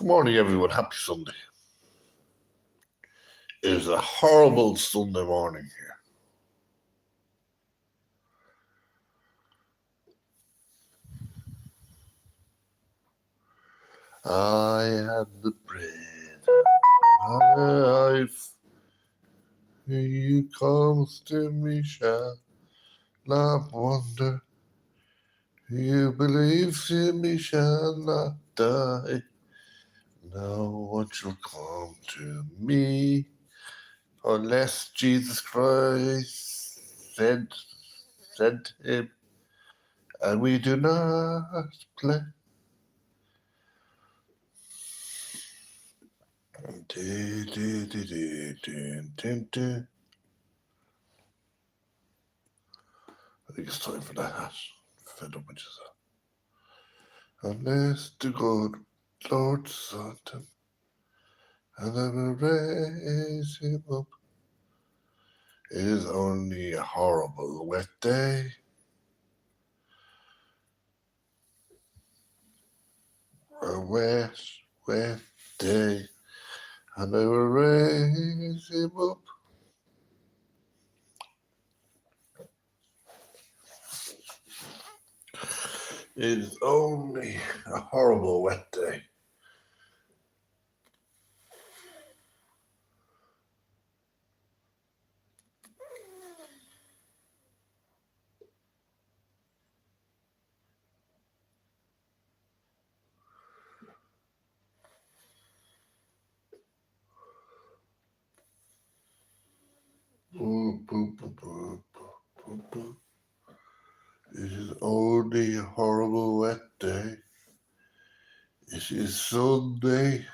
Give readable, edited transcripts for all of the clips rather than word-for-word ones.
Good morning, everyone. Happy Sunday. It is a horrible Sunday morning here. I am the bread of life. He who comes to me shall not wander. He who believes in me shall not die. No one shall come to me unless Jesus Christ sent him, and we do not play. I think it's time for that. Fed up with yourself. Unless the good Lord sought him, and I will raise him up. It is only a horrible wet day. A wet day, and I will raise him up. It is only a horrible wet day. It is only a horrible wet day. It is Sunday.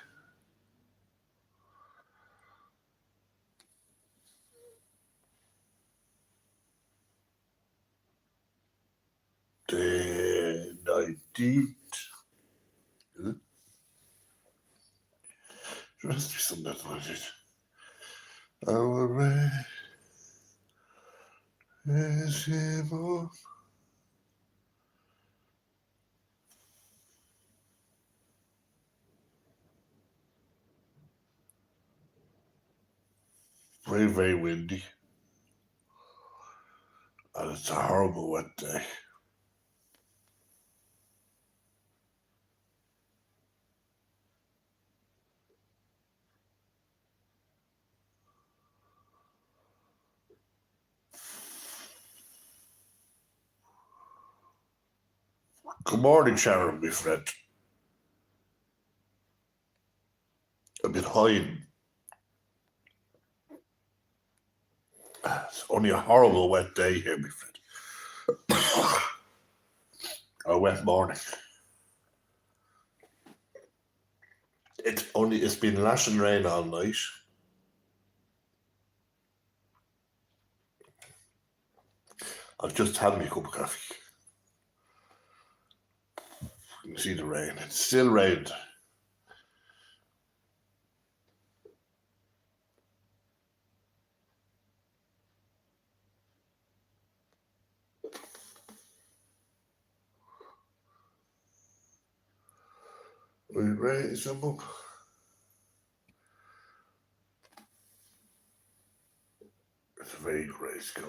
Day 19th. There has to be some that like it. I will raise him up. Very, very windy. And it's a horrible wet day. Good morning, Sharon, my friend. I've been hiding. It's only a horrible wet day here, my friend. A wet morning. It's been lashing rain all night. I've just had my cup of coffee. You can see the rain. It's still rained. We raise them up. It's a very grey sky.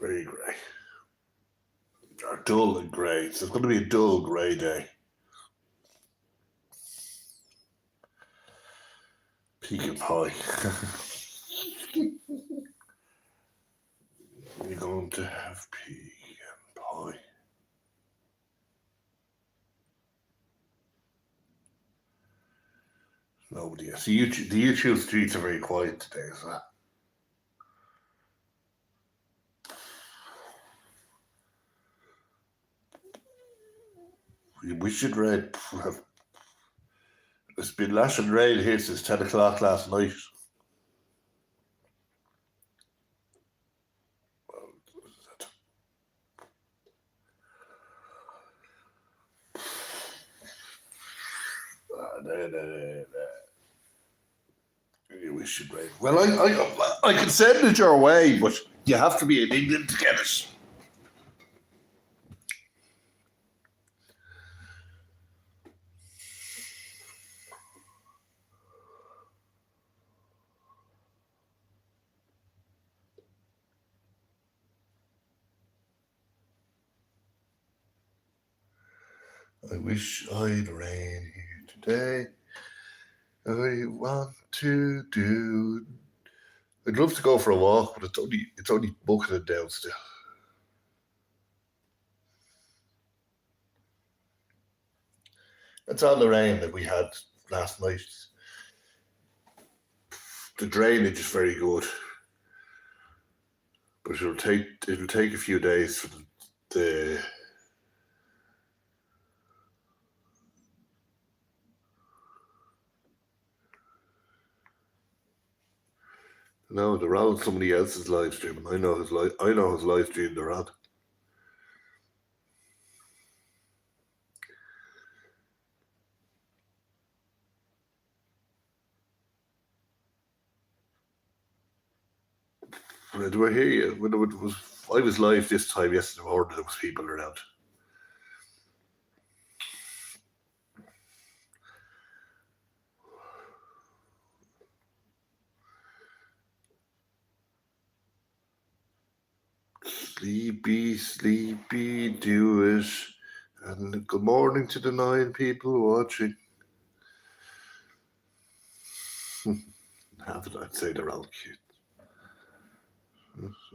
Very grey. Or dull and grey. So it's going to be a dull grey day. Pecan pie. We're going to have pecan pie. Nobody else. The YouTube streets are very quiet today, is that? We should read. It's been lashing rain here since 10 o'clock last night. We should read. Well, I can send it your way, but you have to be in England to get it. I wish I'd rain here today. I want to do. I'd love to go for a walk, but it's only bucketed down still. That's all the rain that we had last night. The drainage is very good, but it'll take a few days for the no, they're on somebody else's live stream, and I know his live stream they're on. Do I hear you? When I was live this time yesterday, I heard there was people around. Sleepy, sleepy, do it. And good morning to the 9 people watching. I'd say they're all cute.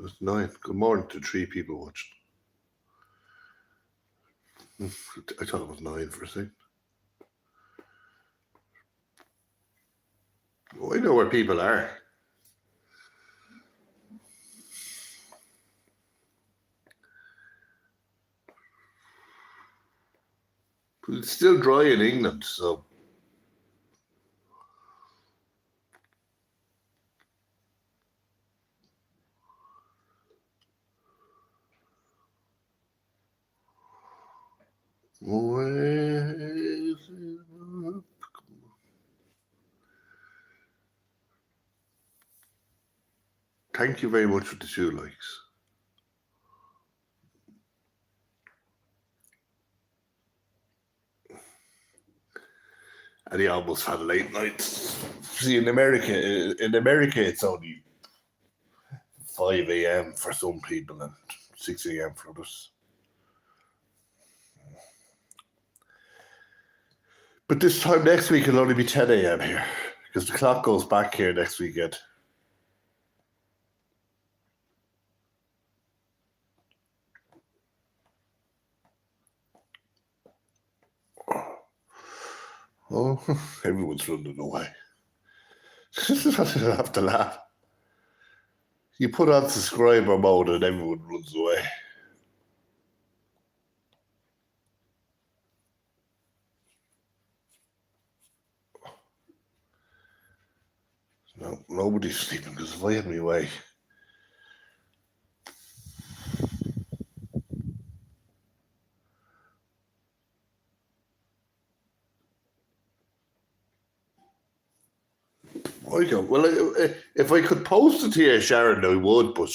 It's 9. Good morning to 3 people watching. I thought it was 9 for a second. Oh, I know where people are. But it's still dry in England, so. Thank you very much for the 2 likes. And he almost had late nights. See, in America, it's only 5 a.m. for some people and 6 a.m. for others. But this time next week it'll only be 10 a.m. here because the clock goes back here next weekend. Oh, everyone's running away. I have to laugh. You put on subscriber mode and everyone runs away. No, nobody's sleeping because if I had my way. I go, well, if I could post it to you, Sharon, I would, but.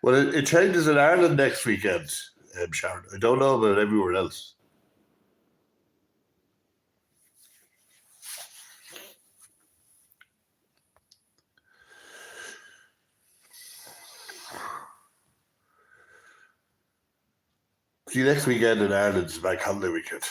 Well, it changes in Ireland next weekend, Sharon. I don't know about everywhere else. See, next weekend in Ireland is bank holiday weekend.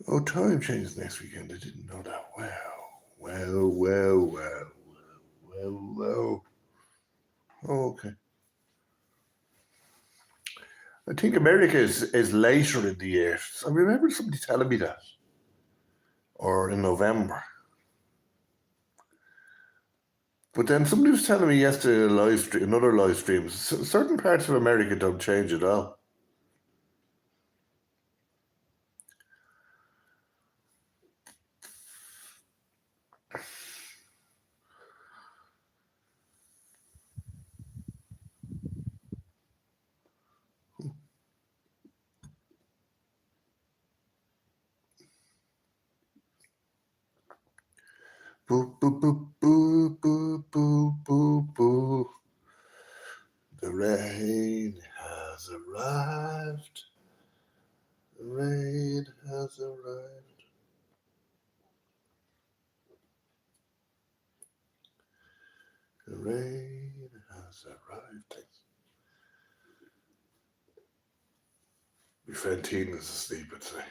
Oh, time changes next weekend. I didn't know that. Well. Oh, okay. I think America is later in the year. I remember somebody telling me that. Or in November. But then somebody was telling me yesterday another live stream, certain parts of America don't change at all. Boo, boo, boo, boo, boo, boo, boo, boo. The rain has arrived. The rain has arrived. The rain has arrived. My friend Tina's asleep, I'd say.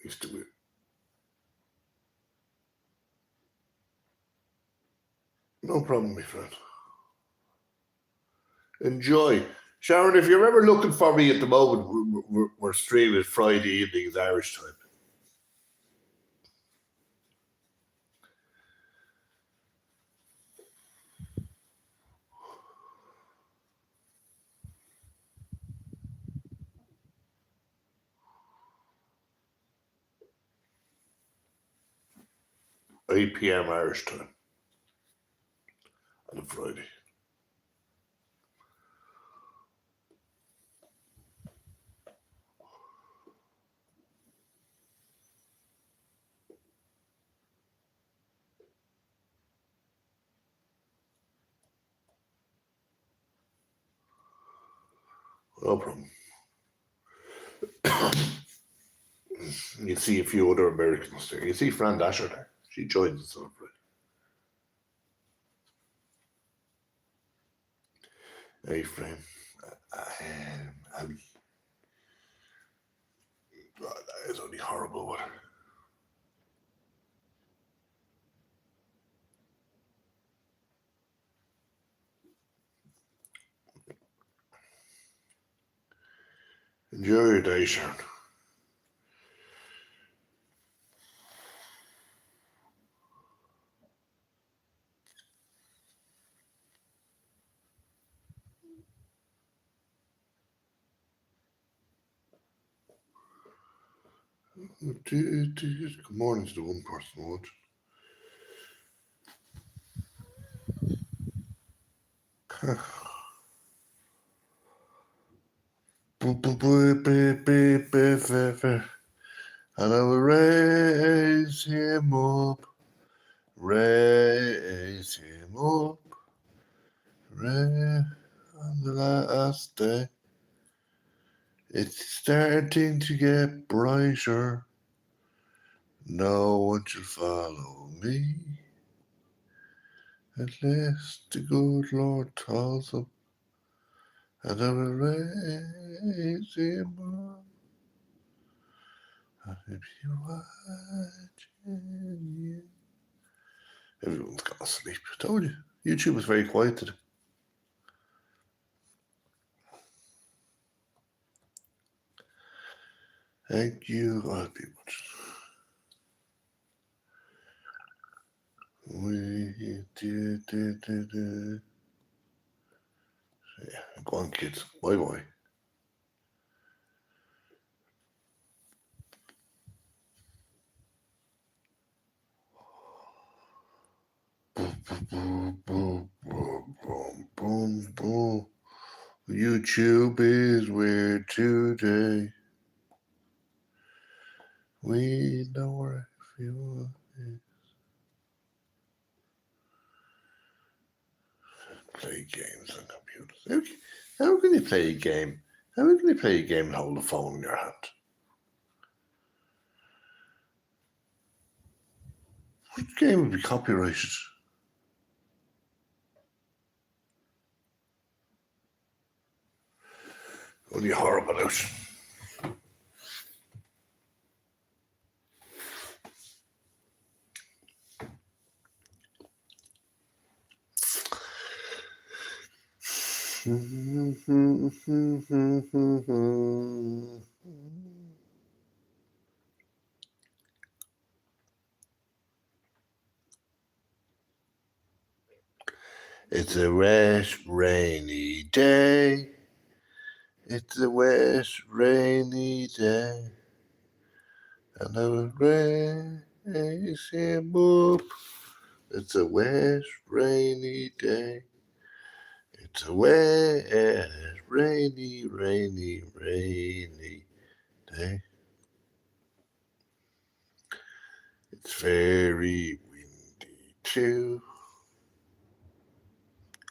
Used to be. No problem, my friend. Enjoy. Sharon, if you're ever looking for me at the moment, we're streaming Friday evenings Irish time. $8 p.m. Irish time on a Friday. No problem. You see a few other Americans there. You see Fran Dasher there. She joins us on Friday. Hey, Fran. Ali. God, that is only horrible with her. Enjoy your day, Sharon. Good morning to the one person watching. And I will raise him up, raise him up, on the last day. It's starting to get brighter. No one shall follow me, unless the good Lord tells them, and I will raise him up. I'll be watching you. Everyone's gone to sleep. I told you. YouTube was very quiet today. Thank you. I'll be watching. Yeah, go on, kids. Bye bye. Boom, boom, boom, boom, boom, boom. YouTube is weird today. We know where everyone is. Play games on computers. How can you play a game? How can you play a game and hold the phone in your hand? Which game would be copyrighted? Only horrible out. It's a wet, rainy day. It's a wet, rainy day. And I was raise him up. It's a wet, rainy day. It's a wet, rainy, rainy, rainy day. It's very windy too.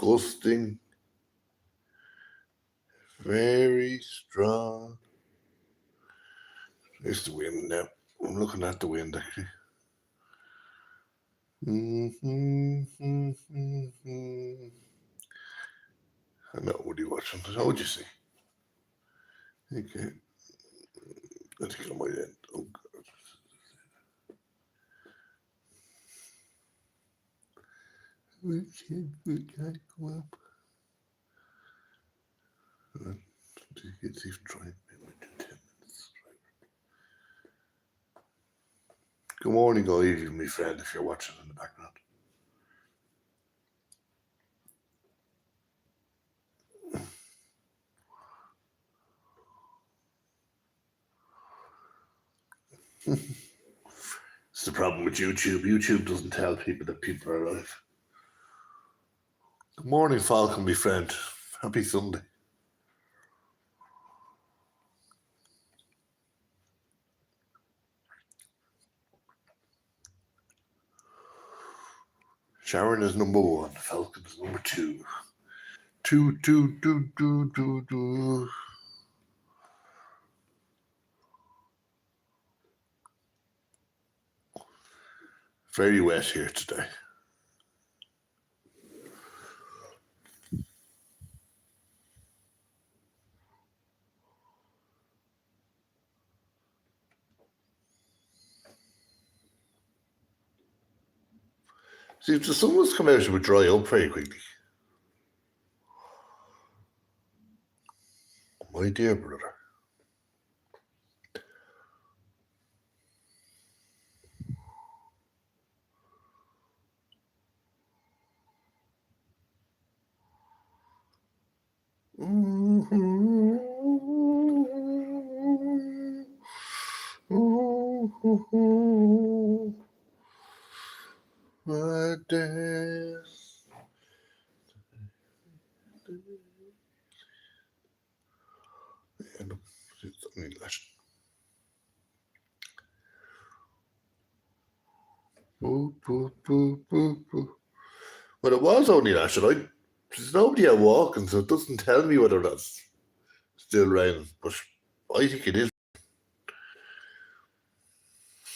Gusting. Very strong. There's the wind now. I'm looking at the wind actually. I know what are you watching. How would you see? Okay. I think I might end. Oh God. We can't go up. It's even trying. Maybe 10 minutes. Good morning, Ivy, my friend, if you're watching in the background. It's the problem with YouTube. YouTube doesn't tell people that people are alive. Good morning, Falcon, my friend. Happy Sunday. Sharon is number 1. Falcon is number 2. Two. Very wet here today. See, if the sun was come out, it would dry up very quickly. My dear brother. My days. It's only last. But it was only last night. There's nobody out walking, so it doesn't tell me whether that's still raining. But I think it is.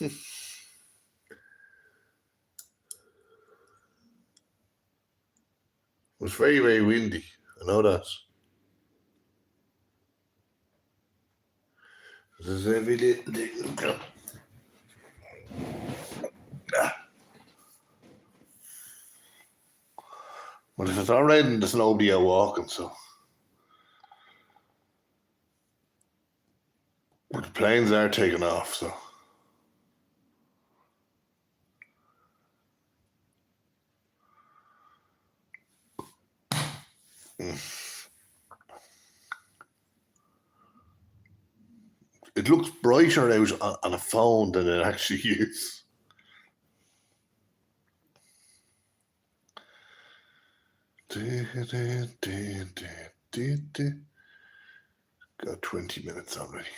It was very, very windy. I know that. There's every little thing. But if it's not raining, there's nobody out walking, so. But the planes are taking off, so. It looks brighter out on a phone than it actually is. Got 20 minutes already.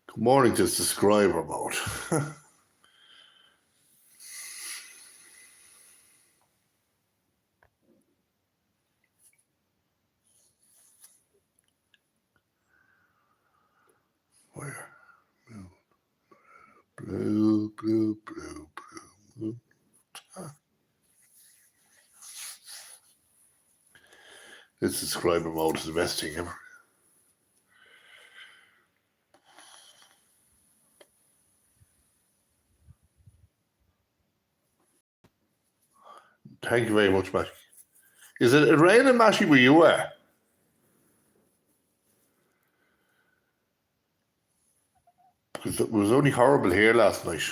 Good morning to subscriber mode. Where? Blue. This subscriber mode is the best thing ever. Thank you very much, Mash. Is it raining, Mashy, where you are? Because it was only horrible here last night.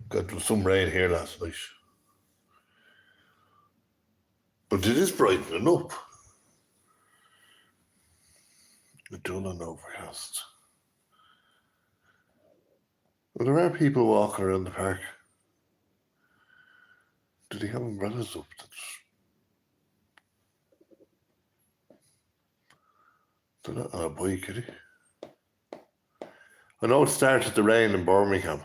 Got some rain here last night. But it is brightening up. A dull and overcast. Well, there are people walking around the park. Do they have umbrellas up? They're not on a bike, are they? I know it started to rain in Birmingham.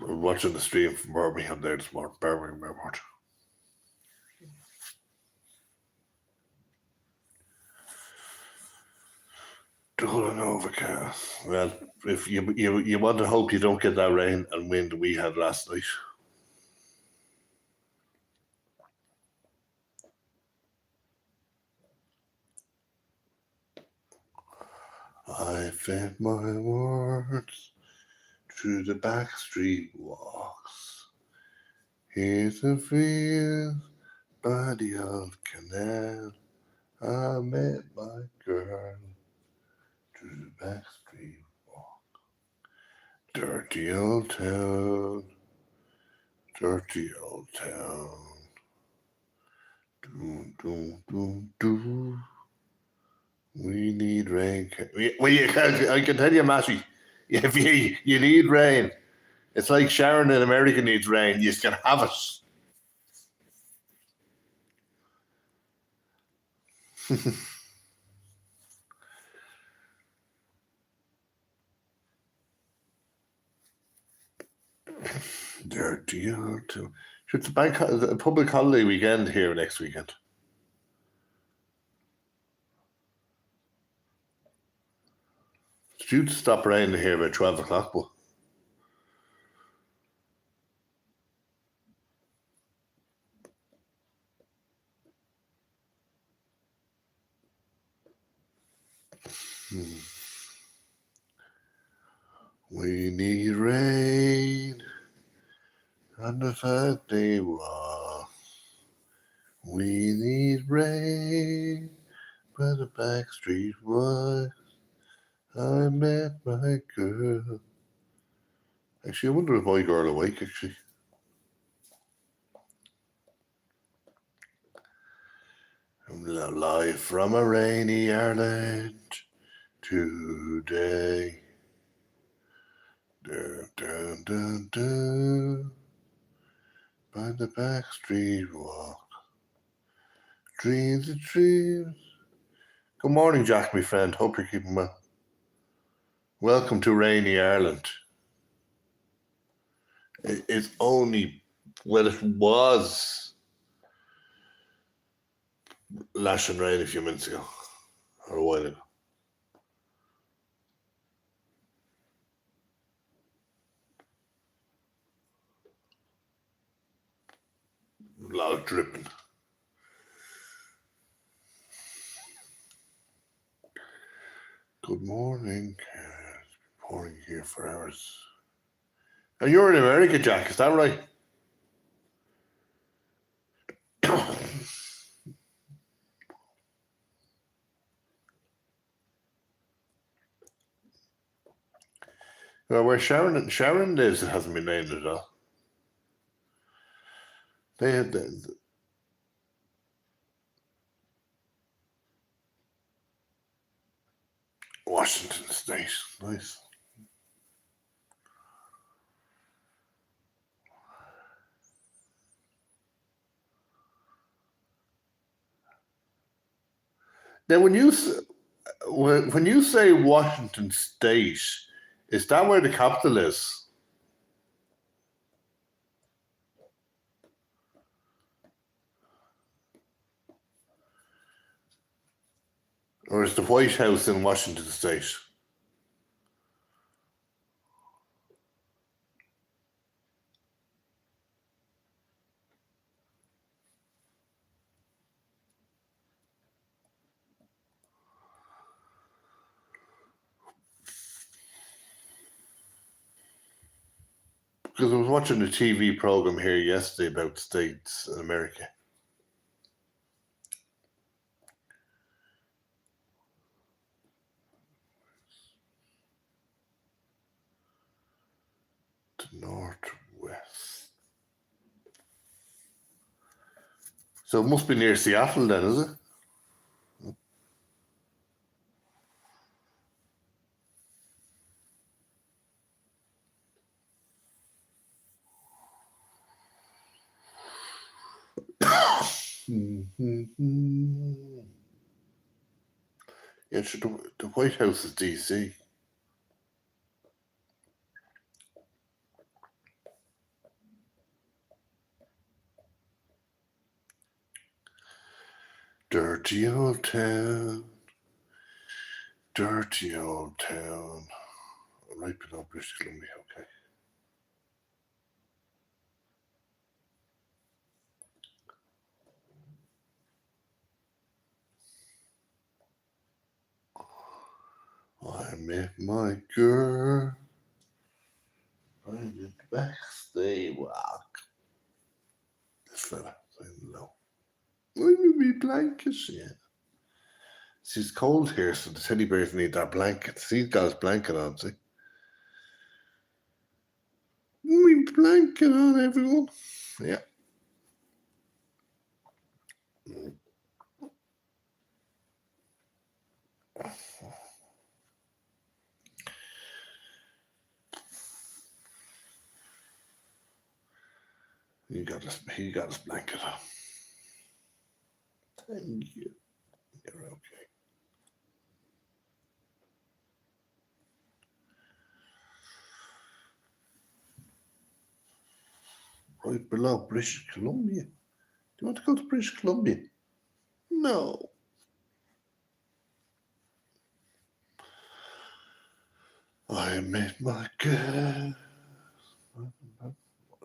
I'm watching the stream from Birmingham there this morning. Birmingham Airport. Dull and overcast. Well, if you want to hope you don't get that rain and wind we had last night. I fed my words through the back street walks. Here's a field by the old canal. I met my girl through the back street walk. Dirty old town, dirty old town. Do, do, do, do. We need rain. Well, I can tell you, Matty, if you need rain, it's like Sharon in America needs rain. You can have it. Dirty old town. It's a public holiday weekend here next weekend. It's due to stop raining here by 12 o'clock, but we need rain on the 5-day walk. We need rain by the back street walk. I met my girl. Actually, I wonder if my girl awake, actually. I'm live from a rainy Ireland today. Dun, dun, dun, dun. By the back street walk. Dreams and dreams. Good morning, Jack, my friend. Hope you're keeping well. Welcome to rainy Ireland. It's only, well, it was lashing rain a few minutes ago, or a while ago. A lot of dripping. Good morning. It's been pouring here for hours. And you're in America, Jack, is that right? Well, where Sharon lives, it hasn't been named at all. They had Washington State. Nice. Now, when you say Washington State, is that where the capital is? Or is the White House in Washington State? Because I was watching a TV program here yesterday about states in America. The Northwest. So it must be near Seattle then, is it? Yeah, sure, the White House is DC. Dirty old town. Dirty old town. Right below British Columbia, okay. I met my girl. I did the backstay walk. This fella, saying low. I'm in my blankets, yeah. It's cold here, so the teddy bears need their blankets. He's got his blanket on, see? My blanket on, everyone. Yeah. He got his blanket on. Thank you. You're okay. Right below British Columbia. Do you want to go to British Columbia? No. I met my girl.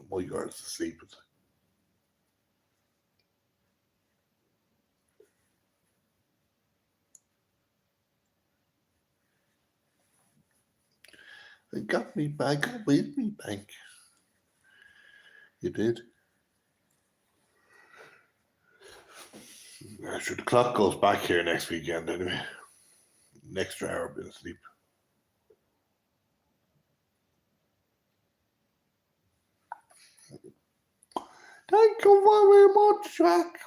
My girl's asleep. I got me back with me bank. You did? Yeah, sure, the clock goes back here next weekend anyway. An extra hour bit of sleep. Thank you very much, Jack.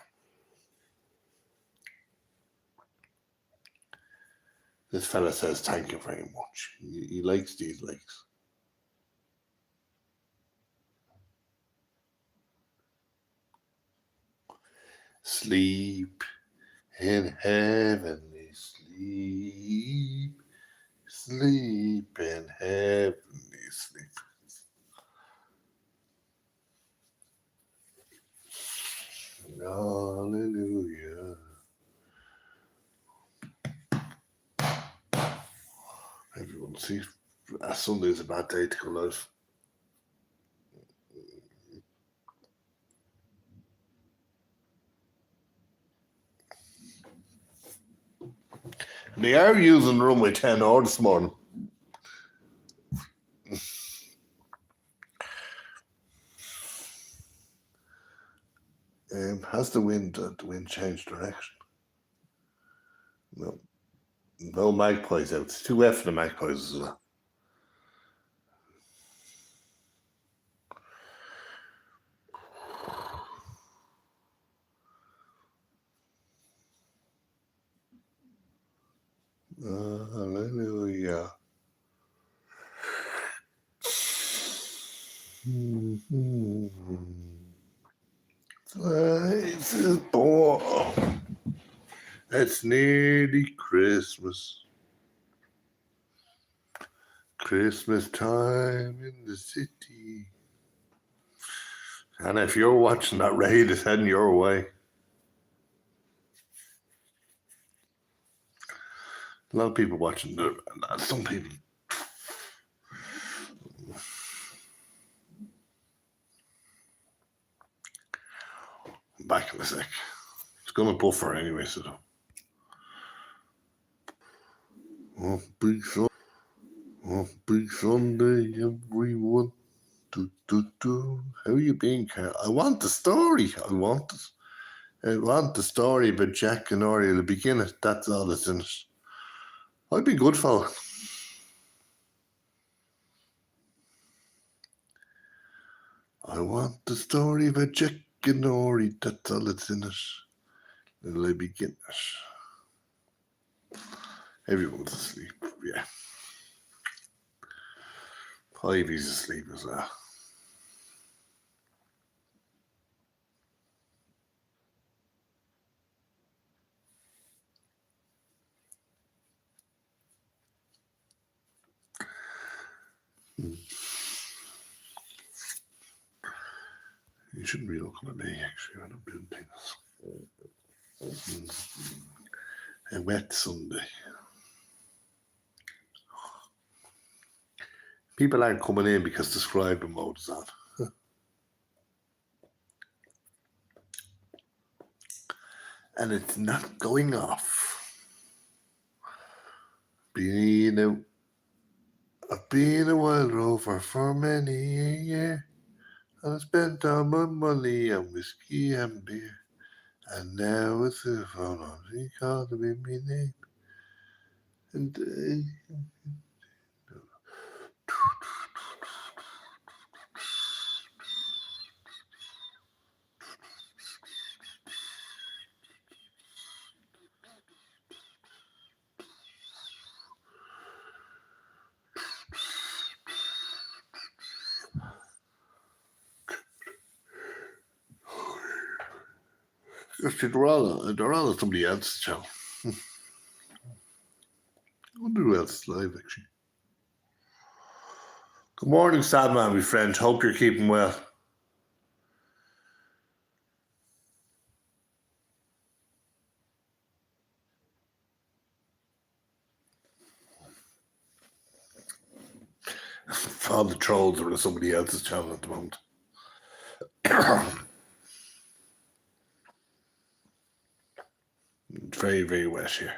This fella says thank you very much. He likes these likes. Sleep in heavenly sleep. Sleep in heavenly sleep. Hallelujah. Everyone see, Sunday's a bad day to go live. They are using runway 10R this morning. Has the wind changed direction? No. No magpies out. It's too wet for the magpies as well. Hallelujah. This is It's nearly Christmas. Christmas time in the city. And if you're watching that, raid is heading your way. A lot of people watching it. Some people. Back in a sec. It's going to buffer anyway, so. Happy Sunday, everyone. How you been, Carl? I want the story. I want the story about Jack and Oriel to begin it. That's all that's in it. I'd be good, fella. I want the story about Jack and Ori. That's all that's in it. Will I begin it? Everyone's asleep. Yeah. Ivy's asleep as well. You shouldn't be looking at me, actually, when I'm doing things. A wet Sunday. People aren't coming in because the scribe mode is on. And it's not going off. I've been a wild rover for many a year. And I spent all my money on whiskey and beer. And now it's a phone on. He called me my name. And they're all at somebody else's channel. I wonder who else is live, actually. Good morning, Sadman, my friend. Hope you're keeping well. All the trolls are on somebody else's channel at the moment. It's very, very wet here.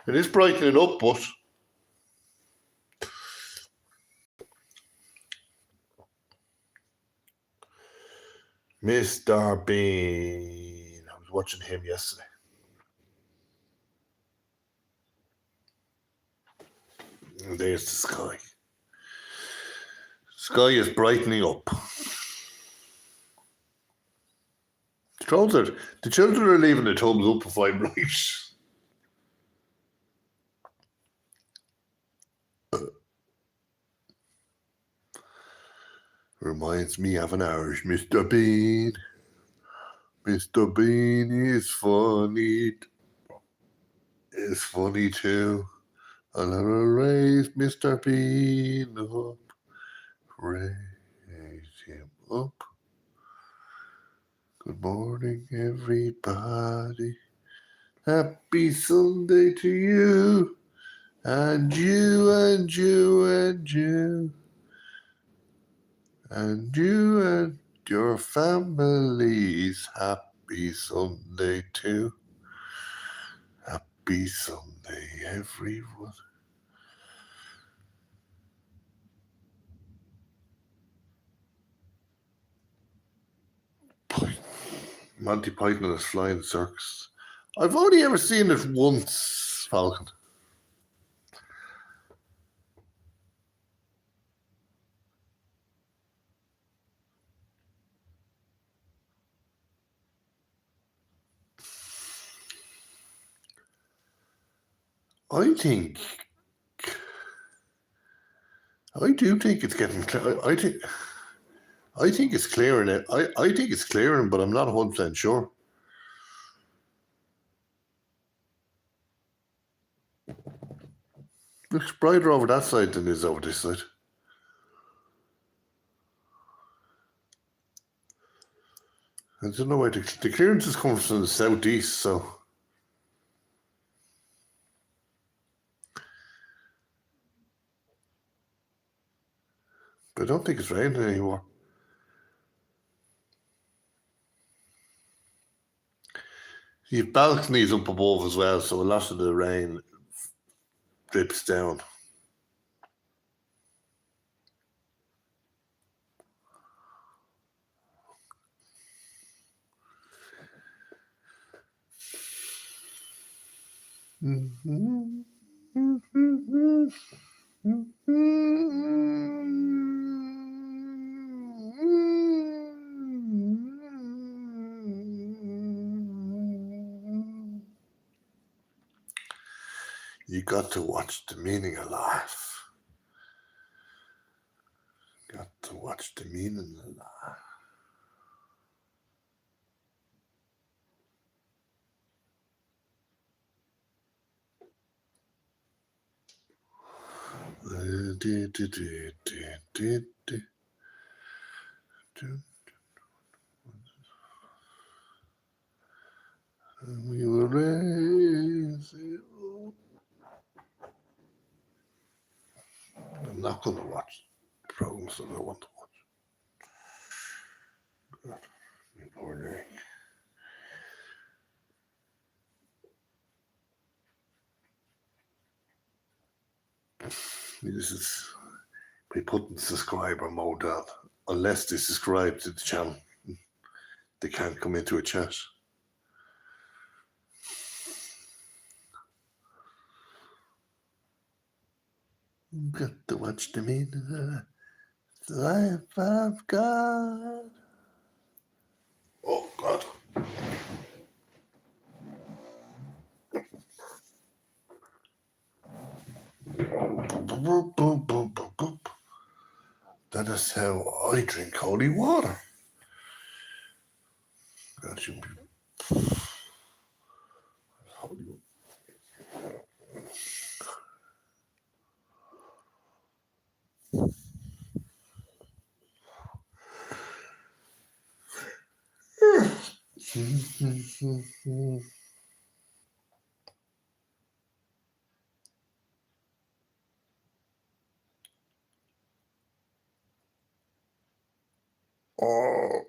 It is brightening up, but Mr. Bean. I was watching him yesterday. And there's the sky. Sky is brightening up. The children are leaving the thumbs up if I'm right. Reminds me of an Irish Mr. Bean. Mr. Bean is funny. It's funny too. I'll raise Mr. Bean up. Raise him up. Good morning, everybody. Happy Sunday to you. And you, and you, and you. And you and your families. Happy Sunday too. Happy Sunday, everyone. Monty Python and his Flying Circus. I've only ever seen it once, Falcon. I do think it's getting clear. I think it's clearing it. I think it's clearing, but I'm not 100% sure. looks brighter over that side than it is over this side. I don't know why the clearance is coming from the southeast, so. But I don't think it's raining anymore. You have balconies up above as well, so a lot of the rain drips down. Mm-hmm. Mm-hmm. You got to watch the meaning of life. Got to watch the meaning of life. We will raise it up. I'm not going to watch programs that I want to watch. Poor Nick. This is by putting subscriber mode on. Unless they subscribe to the channel, they can't come into a chat. Got to watch the meaning of the life I've got. Oh, God. That is how I drink holy water. That should be holy. Oh.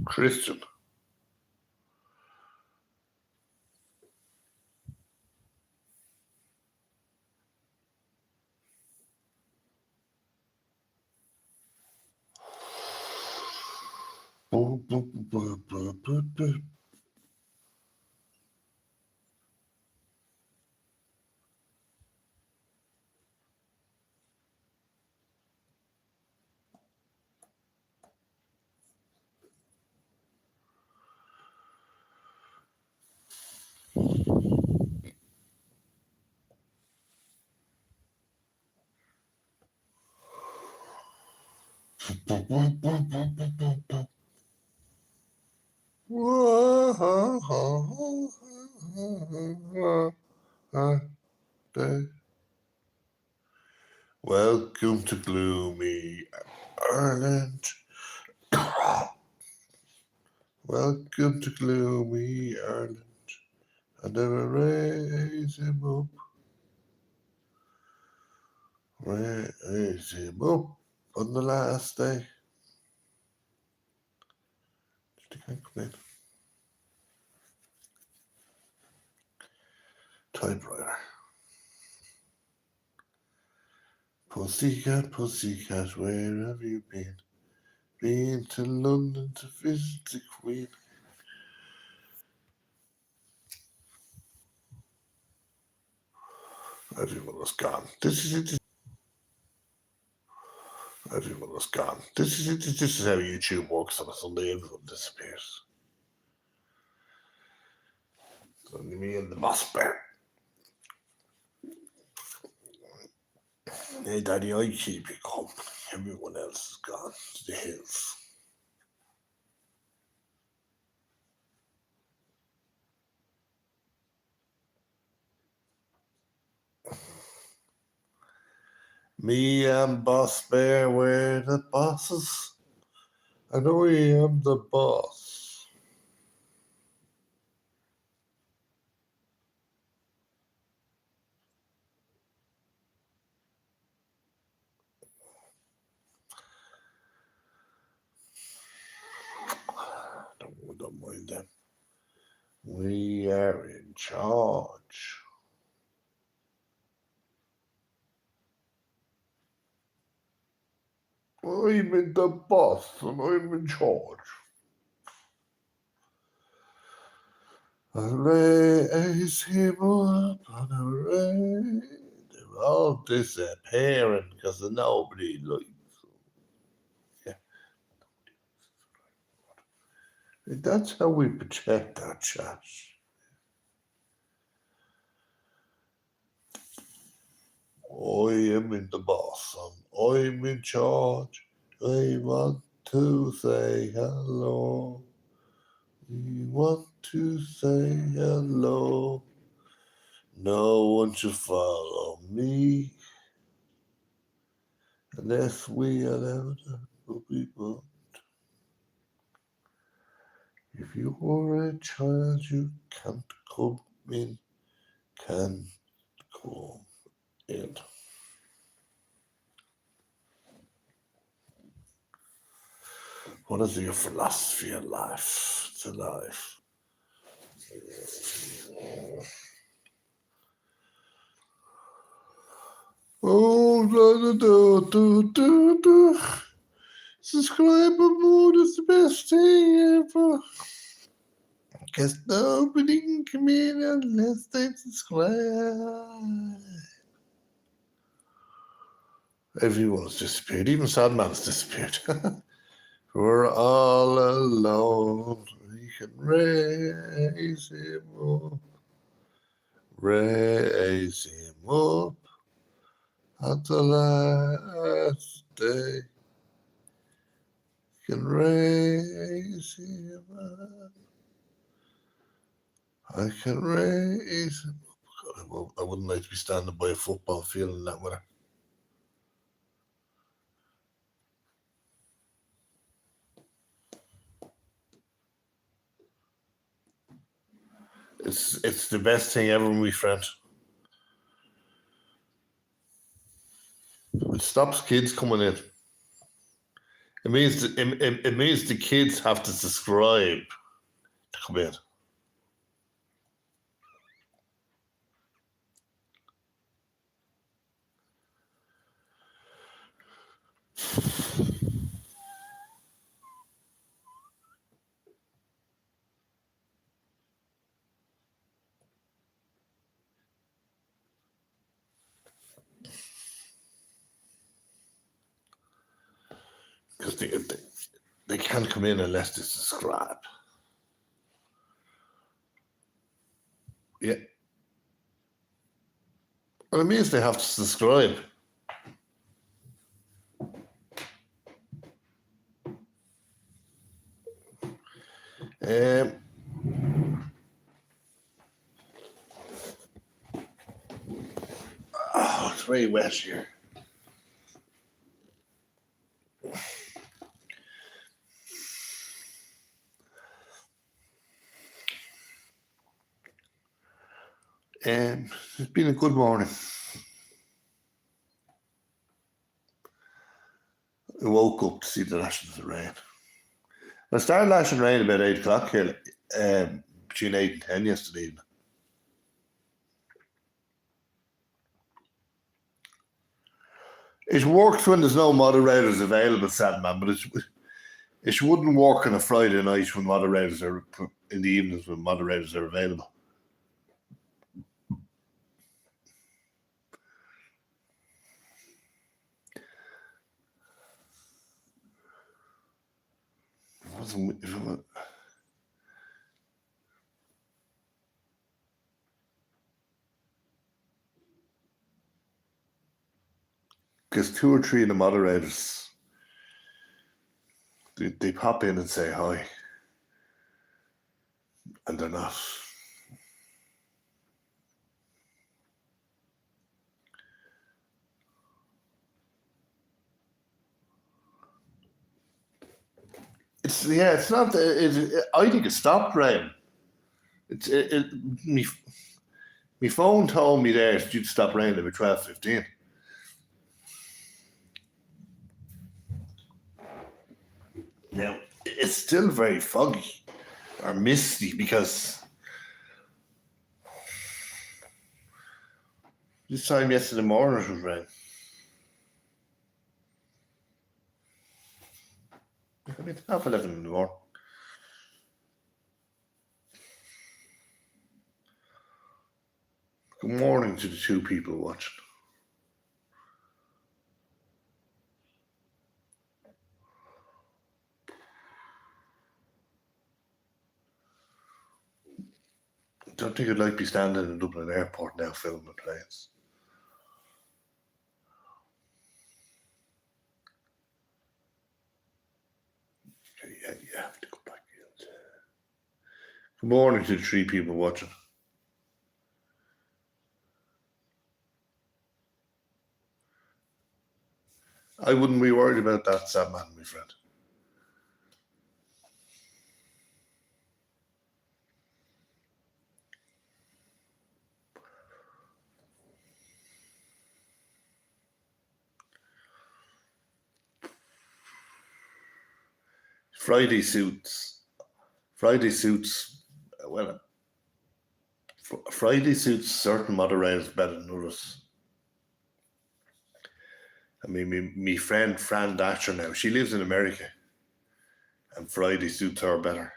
Christian. Welcome to gloomy Ireland. Welcome to gloomy Ireland. I never raise him up. Raise him up on the last day. They can't come in. Typewriter. Pussycat, pussycat, where have you been? Been to London to visit the Queen. Everyone was gone. This is it. Everyone was gone. This is it. This is how YouTube works on a Sunday. Everyone disappears. It's only me and the boss bear. Hey, Daddy, I keep you company. Everyone else is gone to the hills. Me and Boss Bear, we're the bosses. And I am the boss. Don't mind them. We are in charge. I'm in the boss and I'm in charge. I'll raise him up and I'll raise. They're all disappearing because nobody likes them. Yeah. That's how we protect our chat. I am in the boss and I'm in charge. I want to say hello. We want to say hello. No one should follow me unless we allow the people. If you're a child, you can't come in. Can't come in. What is your philosophy of life? It's a life. Oh, do. Subscribe and more is the best thing ever. Because nobody can come in unless they subscribe. Everyone's disappeared. Even Sadman's disappeared. We're all alone. We can raise him up. Raise him up at the last day. We can raise him up. I can raise him up. God, I wouldn't like to be standing by a football field in that weather. It's the best thing ever, my friend. It stops kids coming in. It means the kids have to subscribe to come in. Because they can't come in unless they subscribe. Yeah. Well, it means they have to subscribe. Oh, it's very wet here. It's been a good morning. I woke up to see the lashes of rain. I started lashing rain about 8 o'clock here, between 8 and 10 yesterday evening. It works when there's no moderators available, Sadman, but it wouldn't work on a Friday night when moderators are in the evenings when moderators are available. wasn't. Because two or three of the moderators, they pop in and say hi, and they're not. It's not. I think it stopped rain. It's me. My phone told me there it's due to stop raining about 12:15. Now it's still very foggy or misty because this time yesterday morning it was rain. I mean, 11:30 in the morning. Good morning to the two people watching. I don't think I'd like to be standing in Dublin Airport now filming planes. Yeah, you have to go back in. Good morning to the three people watching. I wouldn't be worried about that, sad man, my friend. Friday suits. Well, Friday suits certain moderators better than others. I mean, me friend Fran Dasher now, she lives in America, and Friday suits her better.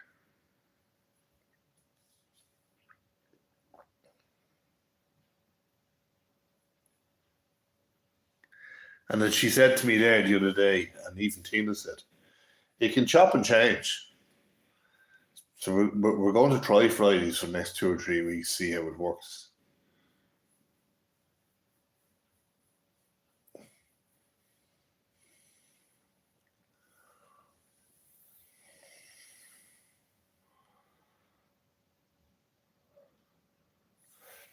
And then she said to me there the other day, and even Tina said, you can chop and change. So we're going to try Fridays for the next 2 or 3 weeks, see how it works.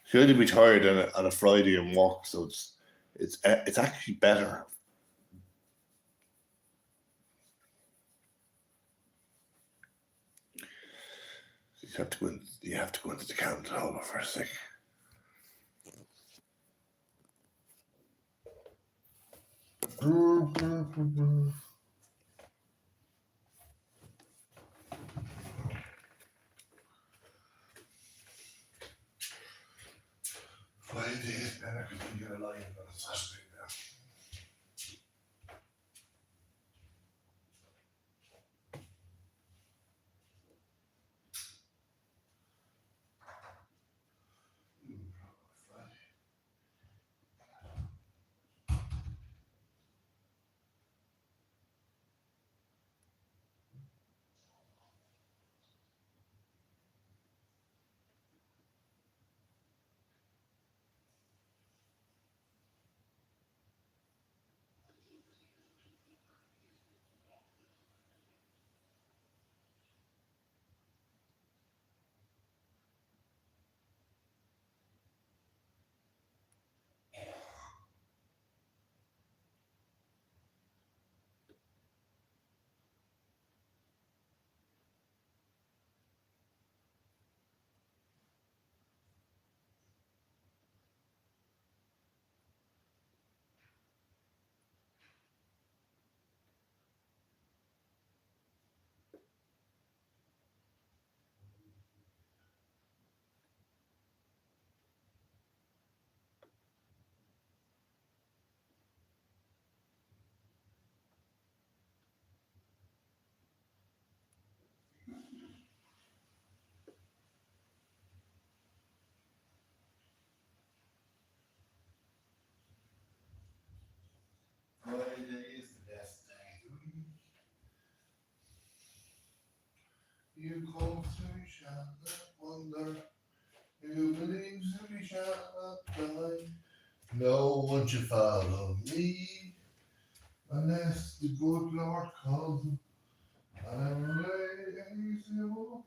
She only be tired on a Friday and work, so it's actually better. You have to go into the counter hall for a second. Friday is better because you get a line on a Saturday now. you come to me shall not wonder. Who believes that we shall not die? No one should follow me unless the good Lord calls him. I will raise him up.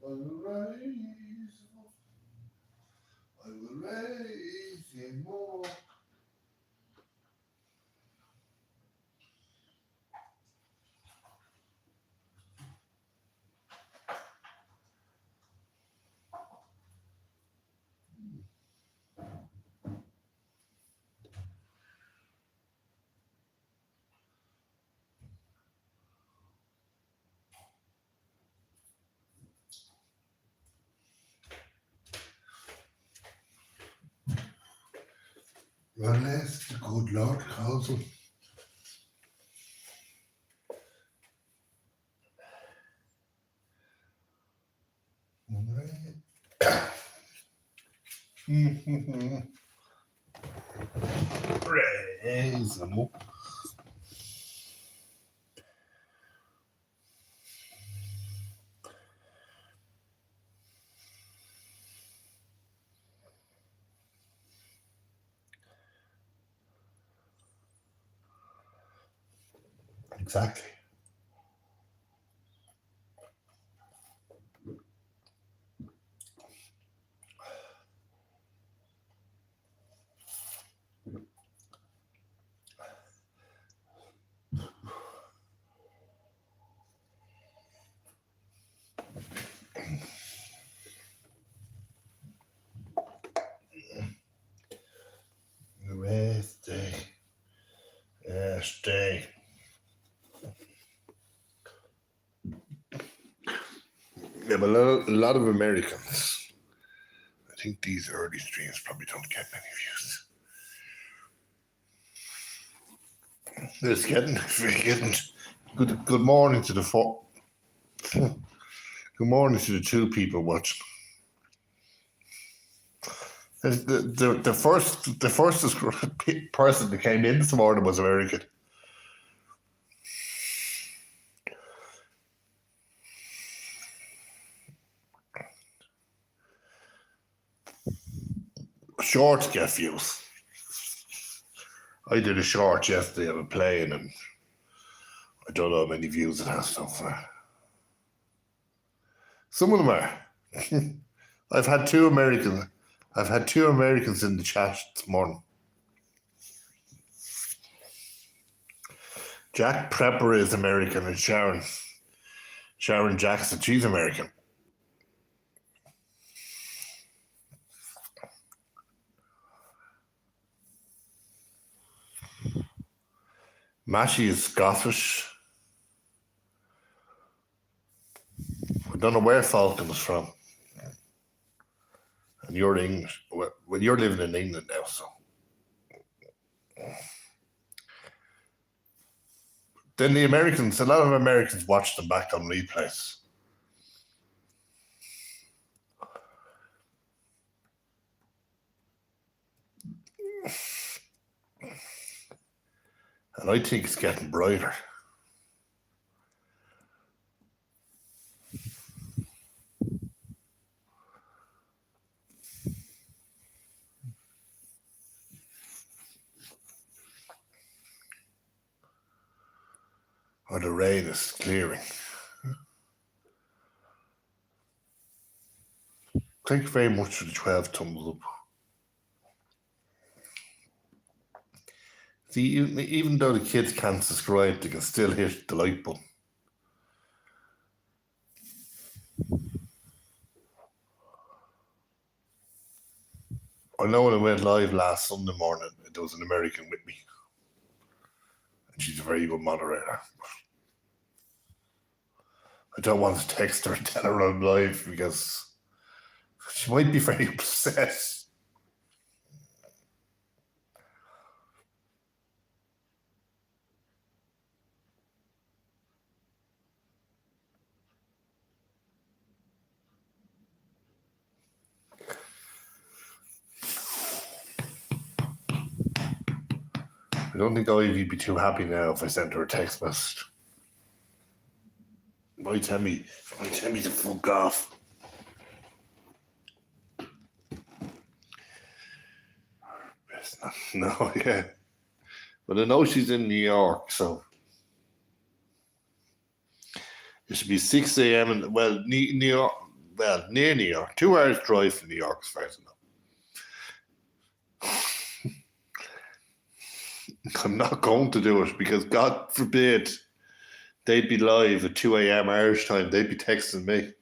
I will raise him up. I will raise him up. Unless the good Lord calls him. Raise him up. Exactly. Stay. Stay. Yeah, but a lot of Americans, I think these early streams probably don't get many views. It's getting good morning to the four. Good morning to the two people watching. The first person that came in this morning was American. Shorts get views. I did a short yesterday of a plane, and I don't know how many views it has so far. Some of them are. I've had two Americans in the chat this morning. Jack Prepper is American, and Sharon Jackson, she's American. Mashi is Scottish. I don't know where Falcon was from. And you're English. Well, you're living in England now, so. Then a lot of Americans watch them back on replays. And I think it's getting brighter. Or the rain is clearing. Thank you very much for the 12 thumbs up. See, even though the kids can't subscribe, they can still hit the like button. I know when I went live last Sunday morning, there was an American with me. And she's a very good moderator. I don't want to text her and tell her I'm live because she might be very upset. I don't think Ivy'd be too happy now if I sent her a text message. might tell me to fuck off. No, yeah. But I know she's in New York, so it should be 6 a.m. and New York, near New York. 2 hours drive from New York, as far as I know. I'm not going to do it because God forbid they'd be live at 2 a.m. Irish time. They'd be texting me.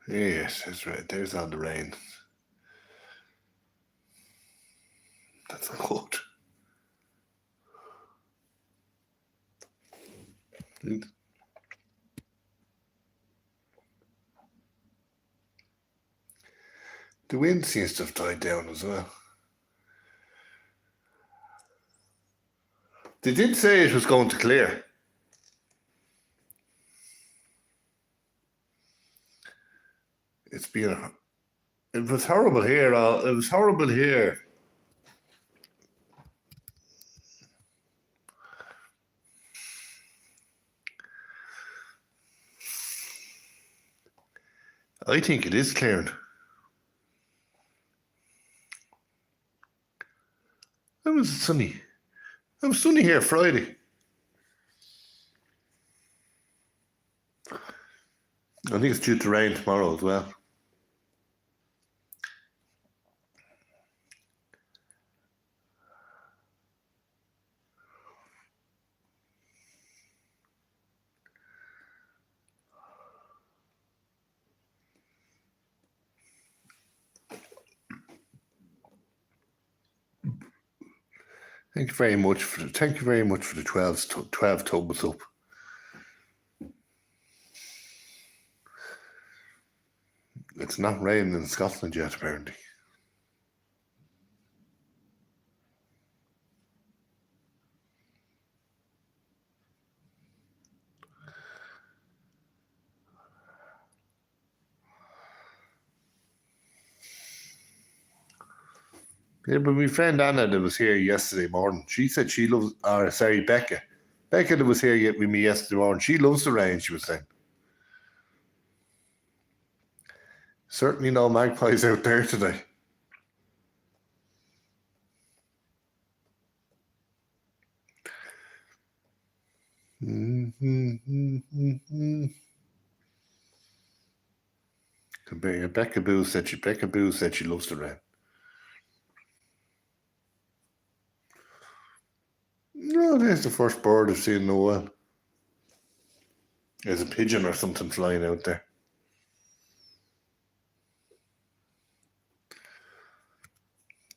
Yes, that's right. There's all the rain. That's good. The wind seems to have died down as well. They did say it was going to clear. It was horrible here. It was horrible here. I think it is clearing. It was sunny. It was sunny here Friday. I think it's due to rain tomorrow as well. Thank you very much for the 12 thumbs up. It's not raining in Scotland yet, apparently. Yeah, but my friend Anna that was here yesterday morning, she said she loves, Becca. Becca that was here with me yesterday morning, she loves the rain, she was saying. Certainly no magpies out there today. Becca Boo said she loves the rain. No, there's the first bird I've seen in a while. There's a pigeon or something flying out there.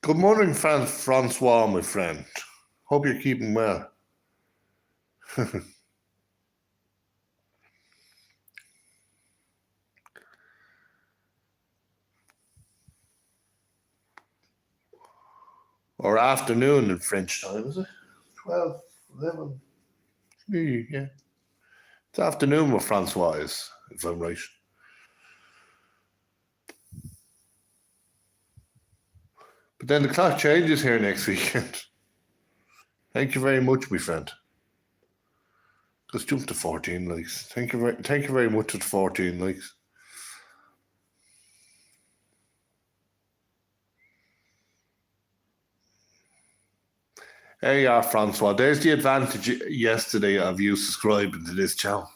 Good morning, Francois, my friend. Hope you're keeping well. Or afternoon in French time, is it? 12, 11. Yeah. It's afternoon where Francois is, if I'm right. But then the clock changes here next weekend. Thank you very much, my friend. Let's jump to 14 likes. Thank you very much for the 14 likes. There you are, Francois. There's the advantage yesterday of you subscribing to this channel.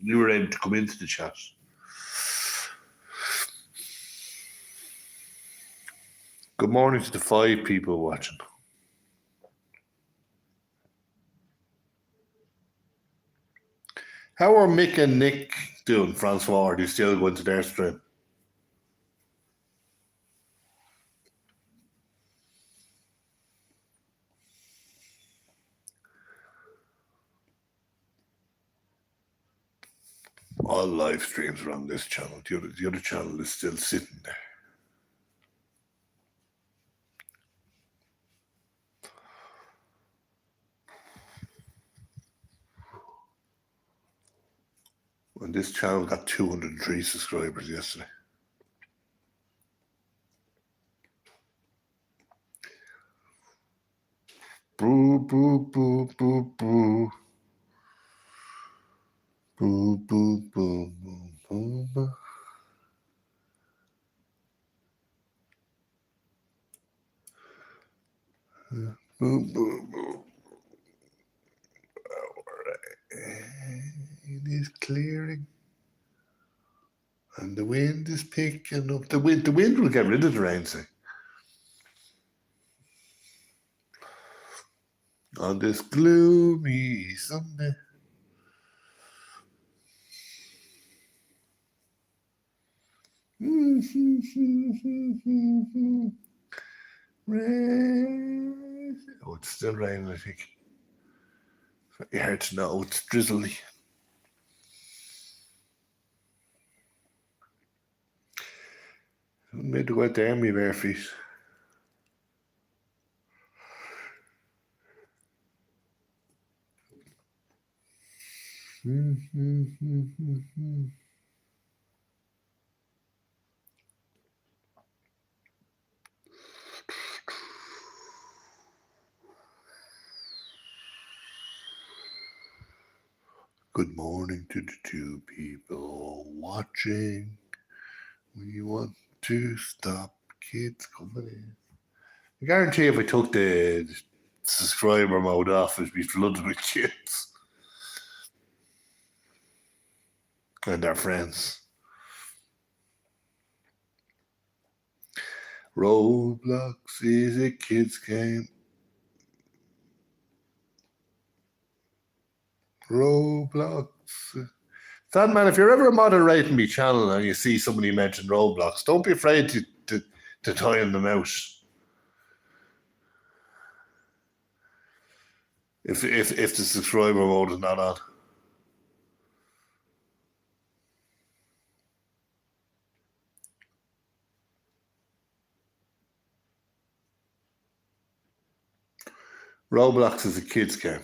You were able to come into the chat. Good morning to the 5 people watching. How are Mick and Nick doing, Francois? Are they still going to their stream? All live streams are on this channel. The other channel is still sitting there. And this channel got 203 subscribers yesterday. boo, boo, boo, boo. Boo, boo, boo, boo, boo, boo. Boo, boo, boo. It is clearing. And the wind is picking up. The wind will get rid of the rain, say. On this gloomy Sunday. Rain. Oh, it's still raining, I think. It's very hard to know. It's drizzly. I made to go out there in my bare feet. Good morning to the two people watching. We want to stop kids coming in. I guarantee if I took the subscriber mode off, it'd be flooded with kids and their friends. Roblox is a kid's game. Roblox. That man, if you're ever moderating my channel and you see somebody mention Roblox, don't be afraid to time them out. If the subscriber mode is not on. Roblox is a kid's game.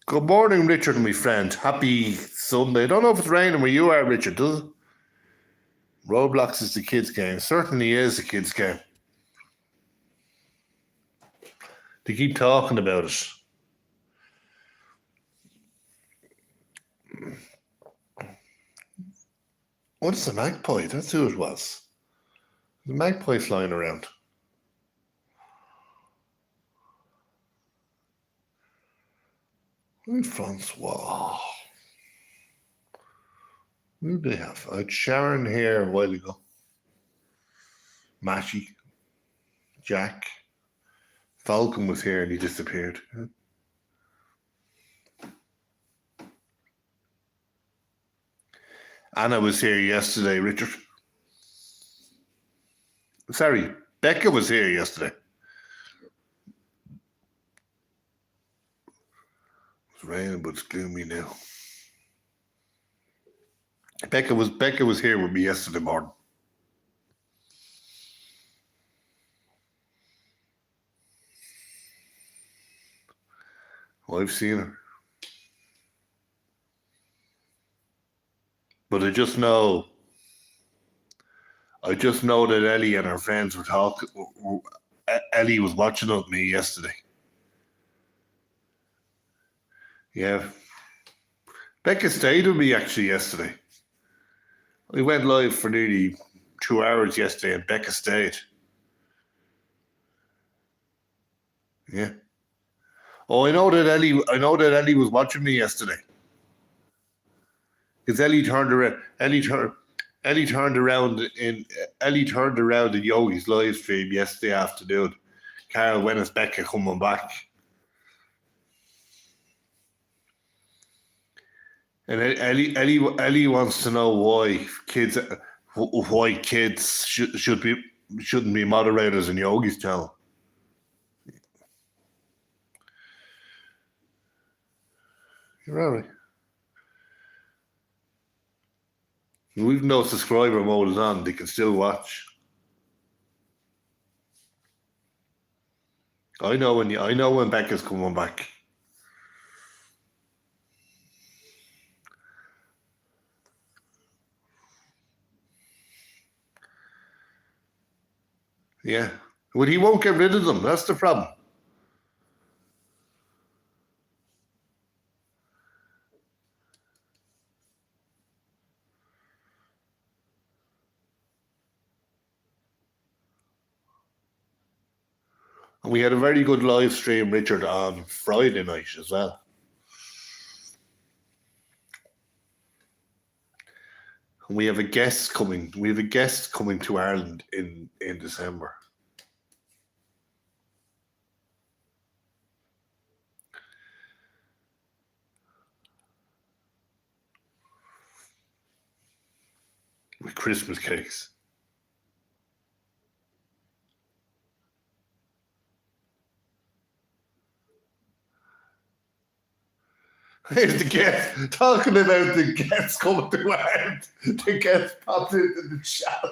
Good morning, Richard, my friend. Happy Sunday. I don't know if it's raining where you are, Richard, does it? Roblox is the kids' game. Certainly is a kids' game. They keep talking about it. What's the magpie? That's who it was. The magpie flying around. Who's Francois? Who do they have? I had Sharon here a while ago. Matty. Jack. Falcon was here and he disappeared. Anna was here yesterday, Richard. Sorry, Becca was here yesterday. It's raining, but it's gloomy now. Becca was here with me yesterday morning. Well, I've seen her. But I just know that Ellie and her friends were talking. Ellie was watching with me yesterday. Yeah. Becca stayed with me actually yesterday. We went live for nearly 2 hours yesterday and Becca stayed. Yeah. Oh, I know that Ellie was watching me yesterday. Because Ellie turned around in Yogi's live stream yesterday afternoon. Carol, when is Becca coming back? And Ellie wants to know why kids shouldn't be moderators in Yogi's channel. You're all right. We've no subscriber mode is on. They can still watch. I know when Becca's coming back. Yeah. Well, he won't get rid of them. That's the problem. And we had a very good live stream, Richard, on Friday night as well. And we have a guest coming. We have a guest coming to Ireland in December. With Christmas cakes. Here's the guest. Talking about the guests coming to Ireland. The guest popped into the chat.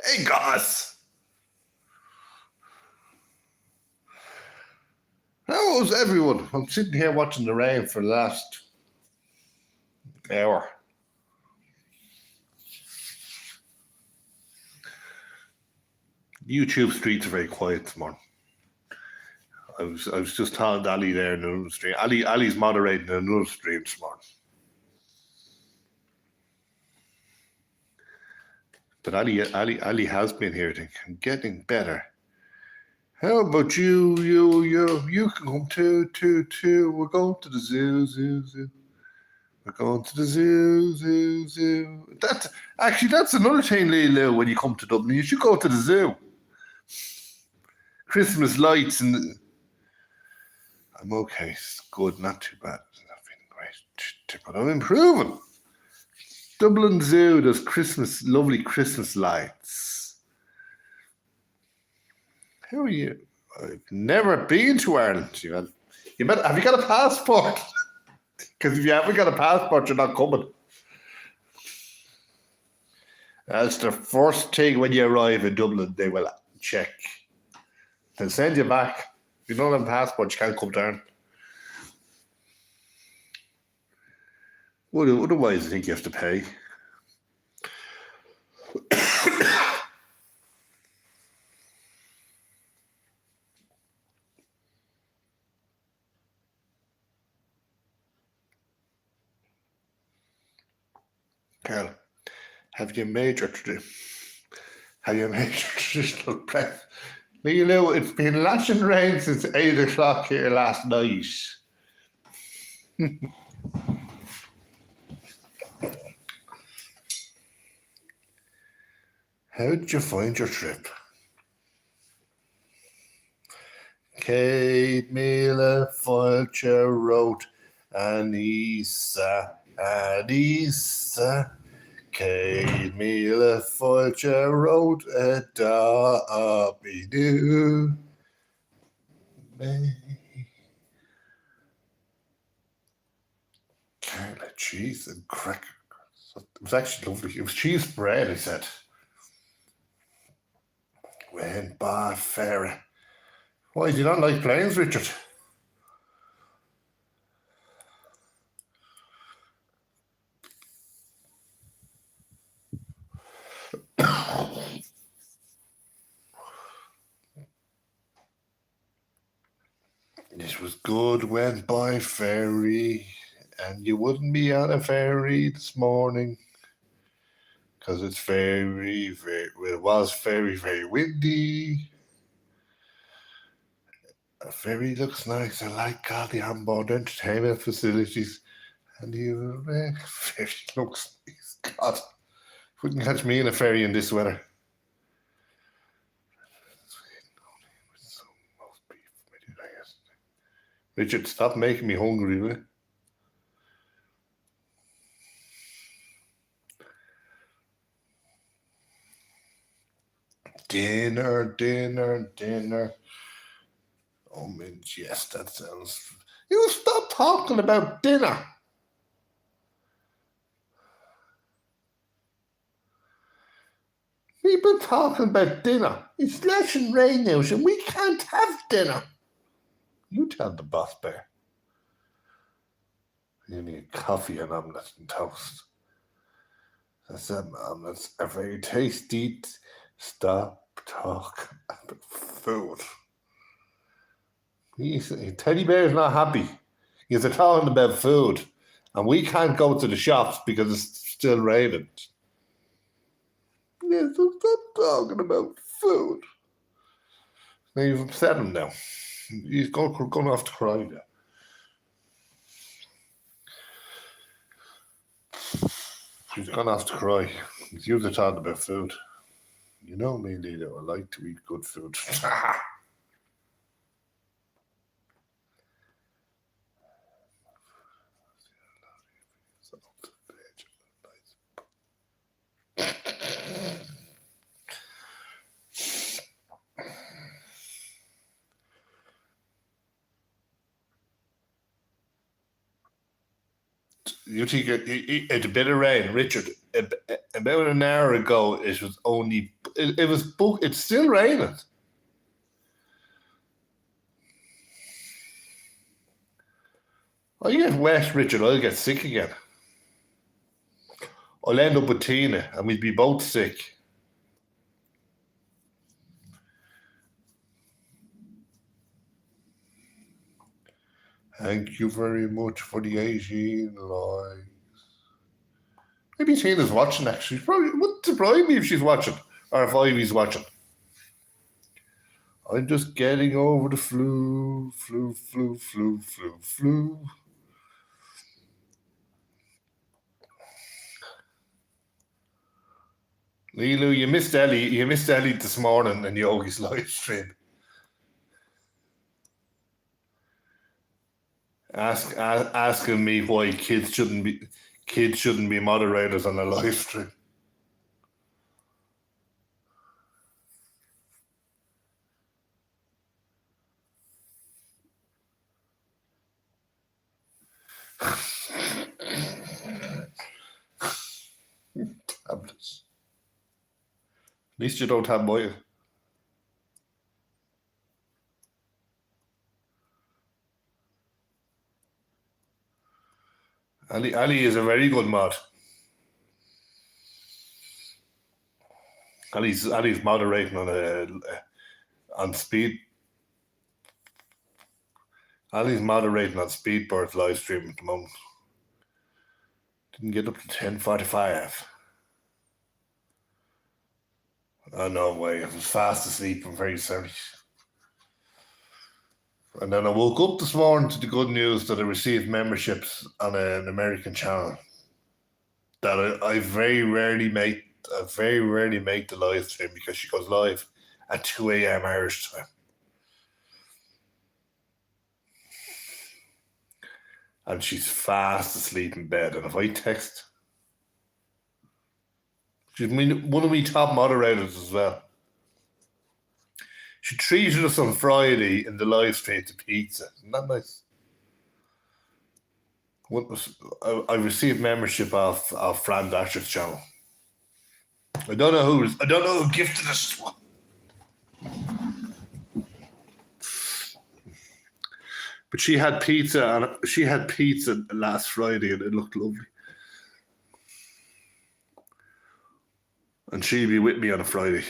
Hey, guys. How was everyone? I'm sitting here watching the rain for the last hour. YouTube streets are very quiet this morning. I was just telling Ali there in another stream. Ali's moderating another stream this morning. But Ali has been here thinking, getting better. How about you can come too. We're going to the zoo. We're going to the zoo. That's another thing, Lilo, when you come to Dublin. You should go to the zoo. Christmas lights and I'm okay. It's good, not too bad. Not feeling great, but I'm improving. Dublin Zoo does lovely Christmas lights. How are you? I've never been to Ireland. Have you got a passport? Because if you haven't got a passport, you're not coming. That's the first thing when you arrive in Dublin, they will check. They'll send you back. If you don't have a passport, you can't come down. Otherwise, I think you have to pay. Carl, have you made your traditional breakfast? You know, it's been lashing rain since 8 o'clock here last night. How did you find your trip? Kate Miller Fulcher wrote Anissa. Kate Miller Fulcher wrote a Dobby-Doo. Carla cheese and cracker. It was actually lovely. It was cheese bread, I said. When by ferry. Why, do you not like planes, Richard? This was good, went by ferry, and you wouldn't be on a ferry this morning because it's it was very, very windy. A ferry looks nice. I like all the onboard entertainment facilities, and the ferry looks nice. God, wouldn't catch me in a ferry in this weather. Richard, stop making me hungry, will you? Dinner. Oh, Minge, yes, that sounds... You stop talking about dinner. People talking about dinner. It's lashing rain out and we can't have dinner. You tell the boss bear. You need coffee and omelette and toast. That's omelets are very tasty. Stop talk about food. Teddy Bear's not happy. He's talking about food. And we can't go to the shops because it's still raining. Yeah, so stop talking about food. Now you've upset him now. He's going off to cry now. He's gone off to cry. He's usually talking about food. You know me, Lilo. I like to eat good food. You think it's a bit of rain, Richard? About an hour ago, it was only it was booked. It's still raining. I get wet, Richard. I'll get sick again. I'll end up with Tina, and we'd be both sick. Thank you very much for the 18 likes. Maybe Tina's watching, actually. Probably wouldn't surprise me if she's watching, or if Ivy's watching. I'm just getting over the flu. Lilu, you missed Ellie. You missed Ellie this morning in Yogi's live stream. Asking me why kids shouldn't be moderators on a live stream. Tablets. At least you don't have mine. Ali is a very good mod. Ali's moderating on speed. Ali's moderating on Speedbird's live stream at the moment. Didn't get up to 10:45. Oh, no way. I was fast asleep. I'm very sorry. And then I woke up this morning to the good news that I received memberships on an American channel that I very rarely make. I very rarely make the live stream because she goes live at 2 a.m. Irish time. And she's fast asleep in bed. And if I text, she's one of my top moderators as well. She treated us on Friday in the live stream to pizza. Isn't that nice? I received membership off Fran Dasher's channel. I don't know who gifted us one. But she had pizza last Friday and it looked lovely. And she'll be with me on a Friday.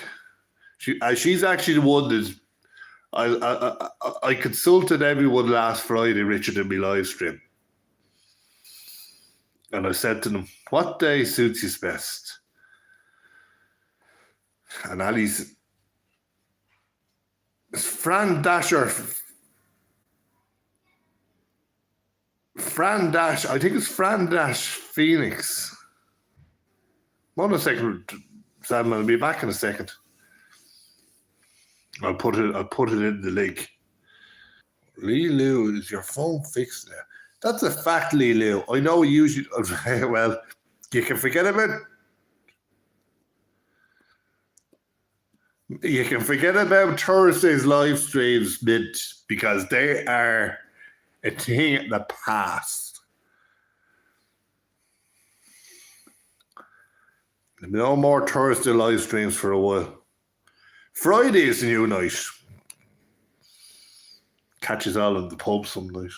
She's actually the one that I consulted everyone last Friday, Richard, in my live stream. And I said to them, what day suits you best? And Ali's Fran Dasher. I think it's Fran Dash Phoenix. Hold on a second, Sam, I'll be back in a second. I'll put it in the link. Lilu, is your phone fixed now? That's a fact, Lilu. I know usually well, you can forget about it. You can forget about Thursday's live streams, because they are a thing in the past. There'll be no more Thursday live streams for a while. Friday is the new night. Catch us all in the pub some night.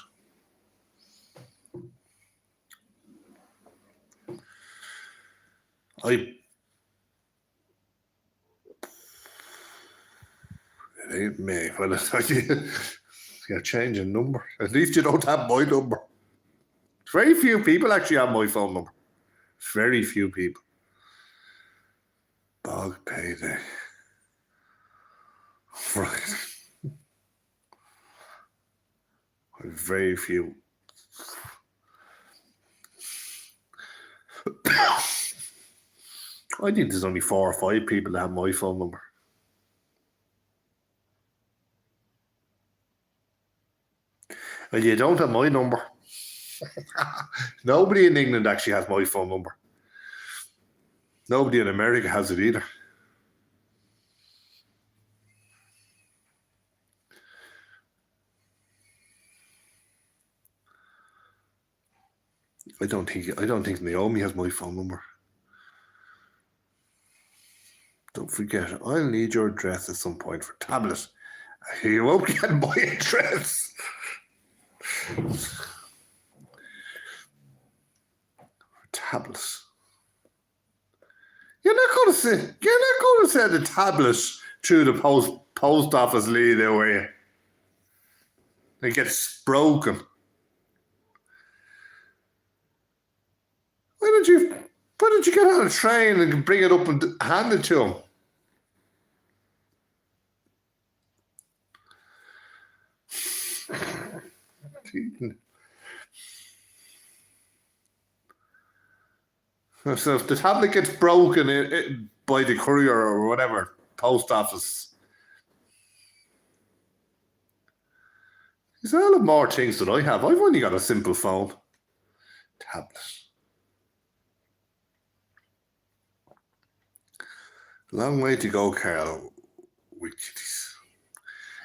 It ain't me. Well, you're changing number. At least you don't have my number. Very few people actually have my phone number. Very few people. Bog payday. Right. Very few. I think there's only 4 or 5 people that have my phone number. Well, you don't have my number. Nobody in England actually has my phone number. Nobody in America has it either. I don't think Naomi has my phone number. Don't forget, I'll need your address at some point for tablet. You won't get my address. For tablets. You're not going to send a tablet through the post office lead away. It gets broken. Why don't you get on a train and bring it up and hand it to him? So if the tablet gets broken by the courier or whatever, post office, there's a lot more things that I have. I've only got a simple phone. Tablet. Long way to go, Carl, with kitties.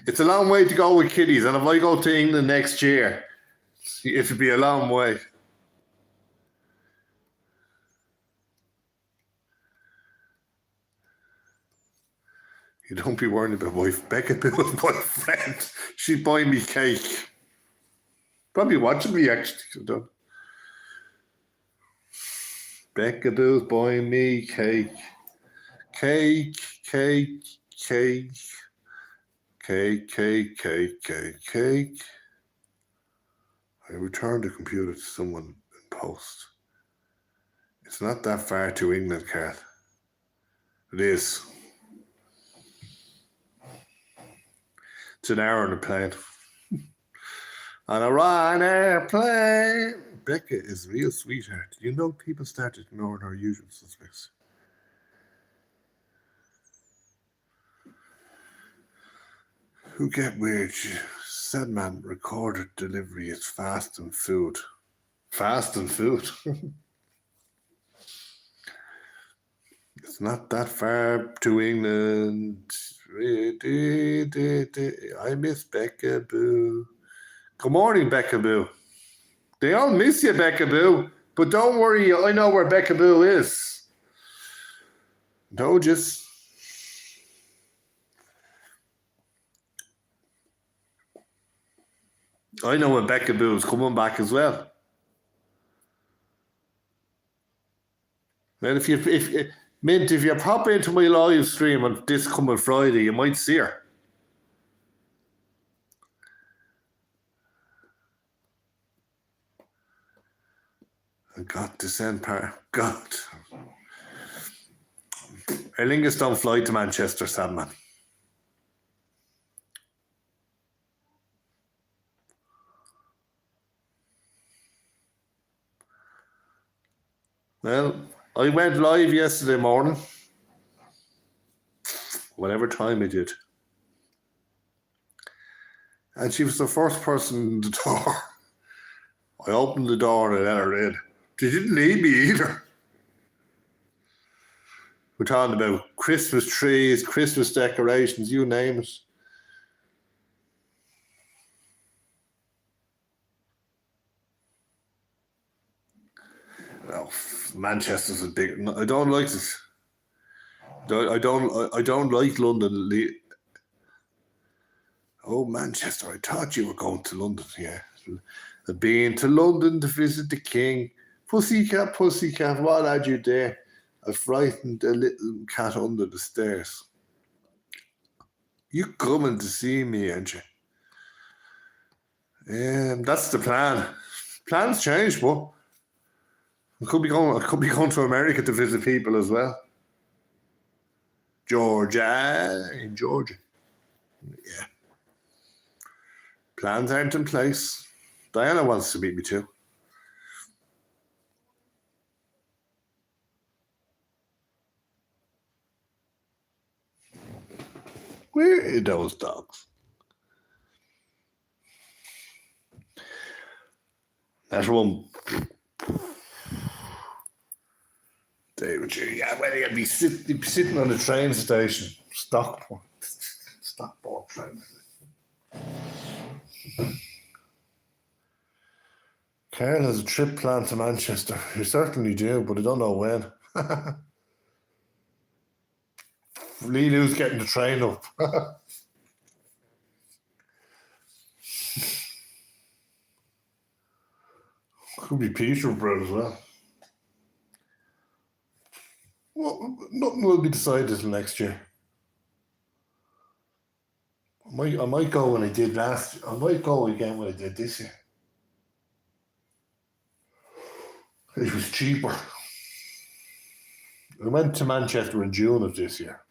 It's a long way to go with kitties, and if I go to England next year, it'll be a long way. You don't be worrying about my Becca Bill's my friend. She'd buy me cake. Probably watching me actually. Becca Bill's buying me cake. Cake. I returned the computer to someone in post. It's not that far to England, Kat. It is. It's an hour on a plane. On a Ryanair plane. Becca is a real sweetheart. You know, people started ignoring our usual suspects. Who get weird? Said man recorded delivery is fast and food. Fast and food. It's not that far to England. I miss Becca Boo. Good morning, Becca Boo. They all miss you, Becca Boo. But don't worry, I know where Becca Boo is. No, just... I know when Becca Boo is coming back as well. And if you pop into my live stream on this coming Friday, you might see her. I got to send God. Aer Lingus don't fly to Manchester, Sadman. Well, I went live yesterday morning. Whatever time I did. And she was the first person in the door. I opened the door and let her in. She didn't need me either. We're talking about Christmas trees, Christmas decorations, you name it. Oh, Manchester's a big. I don't like this. I don't like London. Oh, Manchester! I thought you were going to London. Yeah, I've been to London to visit the King. Pussycat, pussycat, what had you there? I frightened a little cat under the stairs. You coming to see me, ain't you? That's the plan. Plans change, but I could be going to America to visit people as well. Georgia, in Georgia. Yeah. Plans aren't in place. Diana wants to meet me too. Where are those dogs? That's one. David, yeah, well, you'd be sitting on the train station, Stockport train. Carl has a trip planned to Manchester. You certainly do, but I don't know when. Lilu's getting the train up. Could be Peterborough as well. Well, nothing will be decided until next year. I might go when I did last year. I might go again when I did this year. It was cheaper. I went to Manchester in June of this year.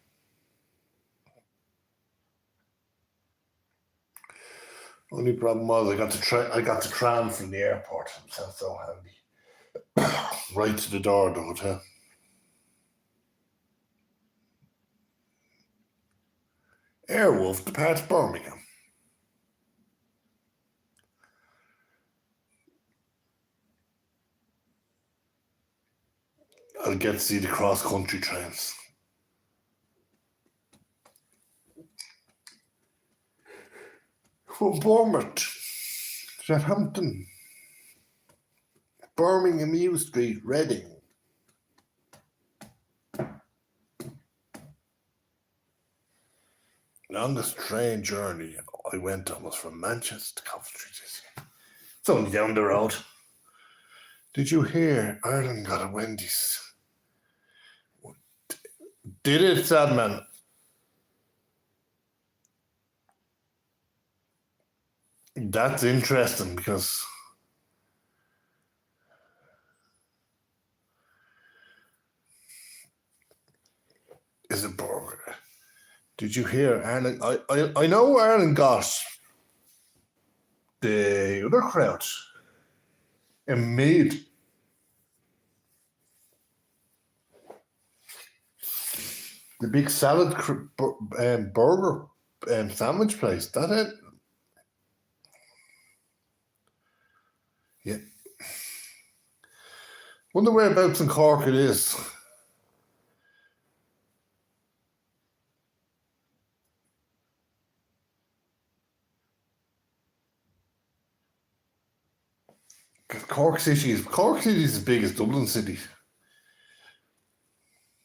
Only problem was I got the tram from the airport. It sounds so handy. Right to the door of the hotel. Airwolf departs Birmingham. I'll get to see the cross-country trains. From Bournemouth, Southampton, Birmingham New Street, Reading. Longest train journey I went on was from Manchester to Coventry this year. It's only down the road. Did you hear Ireland got a Wendy's? Did it, Sadman? That's interesting because is it burger? Did you hear Ireland? I know Ireland got the other crowd in Meath. The big salad burger sandwich place. That it? Yeah. Wonder whereabouts in Cork it is. Cork City is the biggest Dublin city.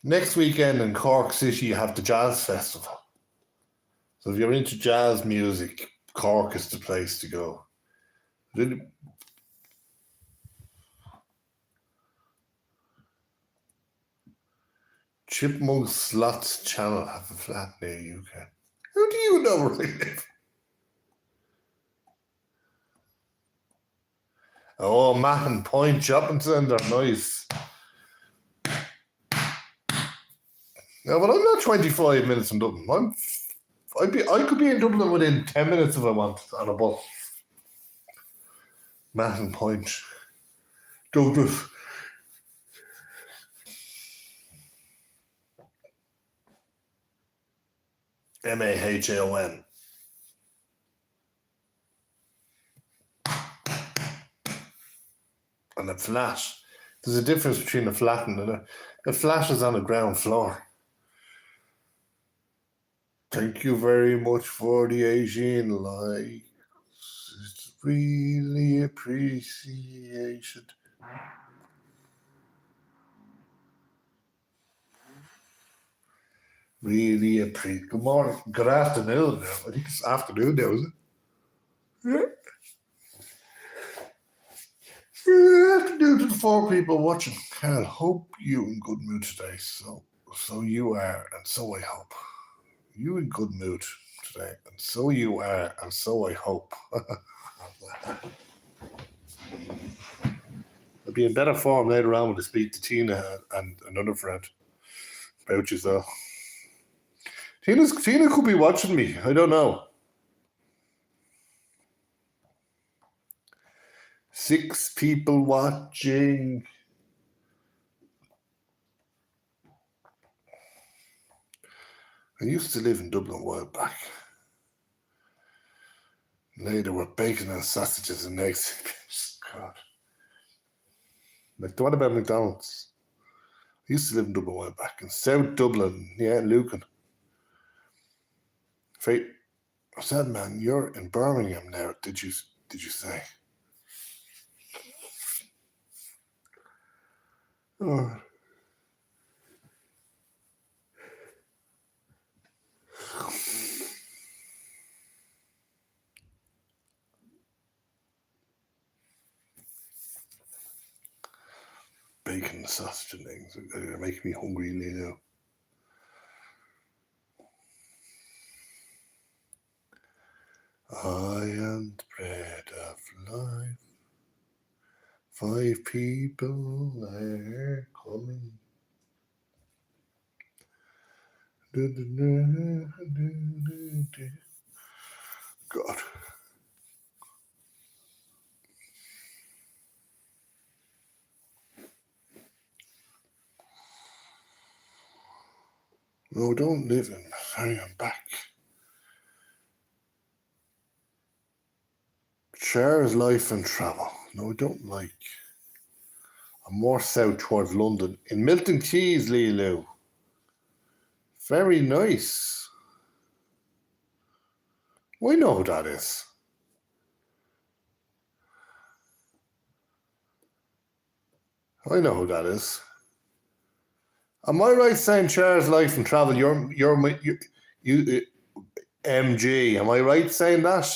Next weekend in Cork City, you have the Jazz Festival. So if you're into jazz music, Cork is the place to go. Really? Chipmunk Slots Channel have a flat near you, Ken. How do you know where I live? Oh, Mahon Point Shopping Centre, nice. Yeah, but I'm not 25 minutes from Dublin. I could be in Dublin within 10 minutes if I want on a bus. Mahon Point. Douglas. Mahon. And a flat. There's a difference between a flat and a flat is on the ground floor. Thank you very much for the 18 likes. It's really appreciated. Really appreciate. Good morning. Good afternoon now. I think it's afternoon now, is it? Yeah. Good afternoon to the 4 people watching. I hope you in good mood today. So you are, and so I hope. You in good mood today, and so you are, and so I hope. I'll be in better form later on when I speak to Tina and another friend about you, though. Tina could be watching me. I don't know. 6 people watching. I used to live in Dublin a while back. Later were bacon and sausages and eggs. God. Like, what about McDonald's? I used to live in Dublin a while back. In South Dublin, yeah, Lucan. I said, man, you're in Birmingham now, did you say? Oh. Bacon, sausage and eggs. They're making me hungry now. I am the bread of life. 5 people are coming. God. No, don't live in. Sorry, I'm back. Shares life and travel. No, I don't like. I'm more south towards London. In Milton Keynes, Lulu. Very nice. I know who that is. I know who that is. Am I right saying shares life and travel? You MG. Am I right saying that?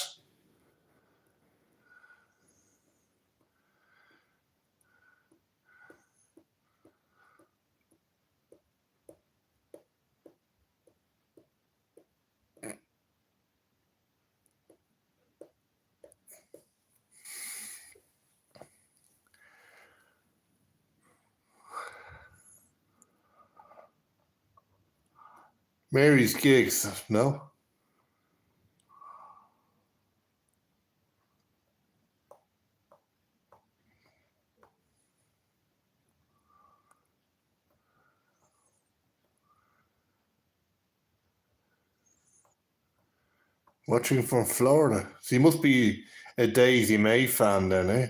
Mary's gigs. No. Watching from Florida. So you must be a Daisy May fan then, eh?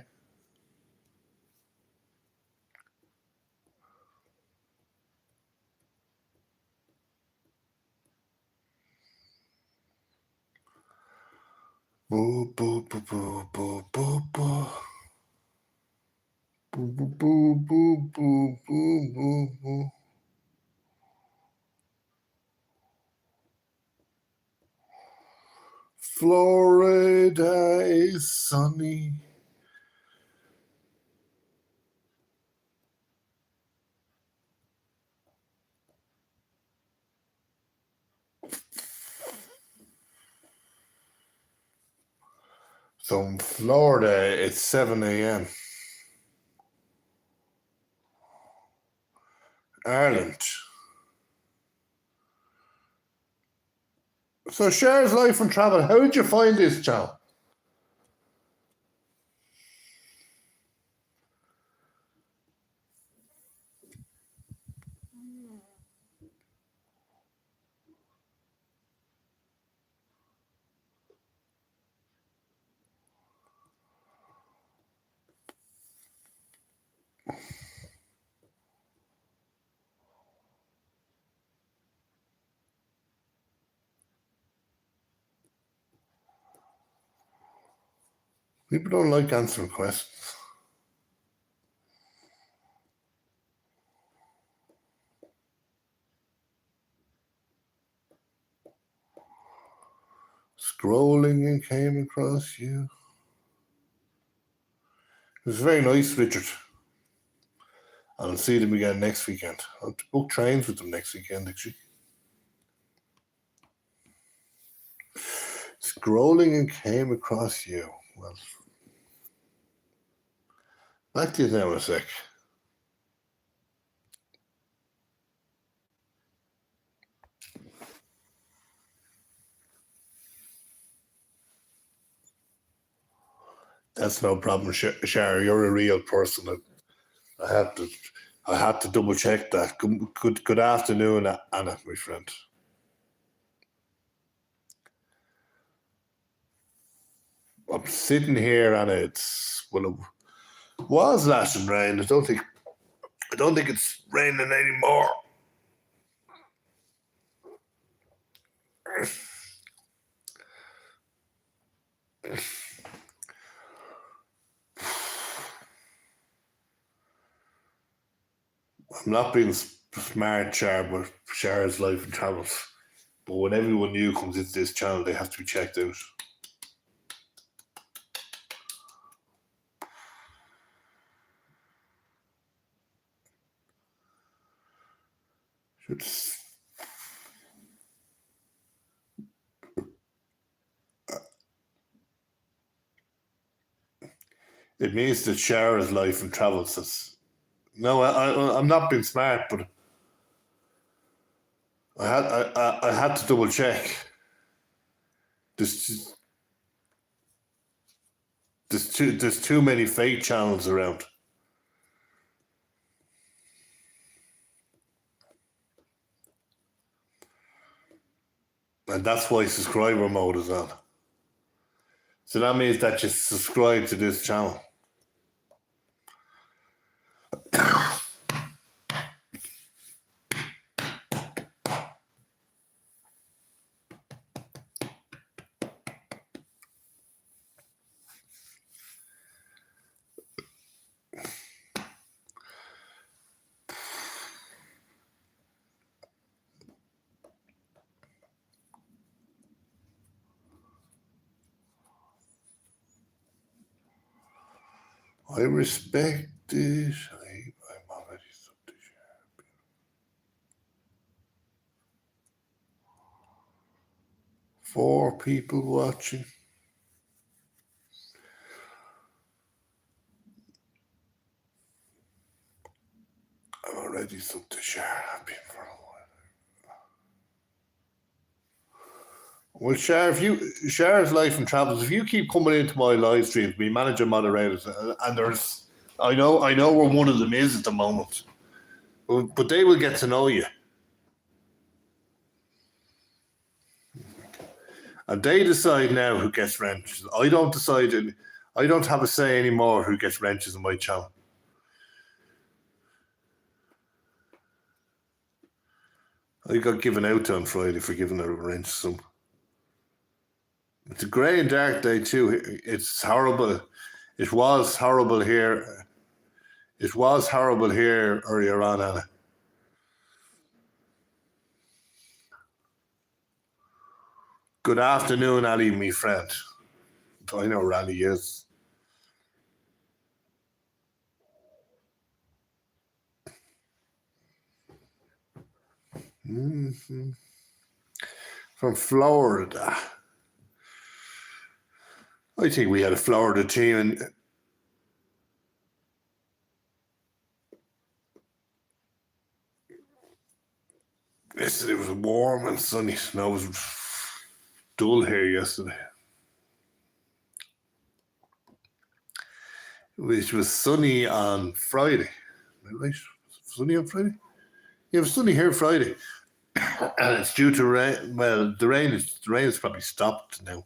Boo, boo, boo, boo, boo, boo, boo. Boo, boo, boo, boo, boo, boo, boo, boo. Florida is sunny. So in Florida, it's 7 a.m. Ireland. So shares life and travel. How did you find this, John? People don't like answering questions. Scrolling and came across you. It was very nice, Richard. I'll see them again next weekend. I'll book trains with them next weekend, actually. Scrolling and came across you. Well, back to you now in a sec. That's no problem, Shara. You're a real person. I had to double check that. Good afternoon, Anna, my friend. I'm sitting here, and it was lashing rain. I don't think it's raining anymore. I'm not being smart, Char, but Char's life and travels. But when everyone new comes into this channel, they have to be checked out. It means that Char's life and travels. No, I'm not being smart, but I had to double check. There's too many fake channels around. And that's why subscriber mode is on. So that means that you subscribe to this channel. I respect it. I'm already sub to share. 4 people watching. I'm already sub to share. I've been for a while. Well, Shar's life and travels. If you keep coming into my live streams, we manager moderators, and there's, I know where one of them is at the moment, but they will get to know you, and they decide now who gets wrenches. I don't decide. I don't have a say anymore who gets wrenches in my channel. I got given out on Friday for giving a wrench to some. It's a grey and dark day too. It's horrible. It was horrible here. It was horrible here earlier on, Anna. Good afternoon, Ali, me friend. I know where Ali is. Mm-hmm. From Florida. I think we had a Florida team, and yesterday was warm and sunny. No, it was dull here yesterday. Which was sunny on Friday. Right? Sunny on Friday? Yeah, it was sunny here Friday. And it's due to rain. Well, the rain is probably stopped now.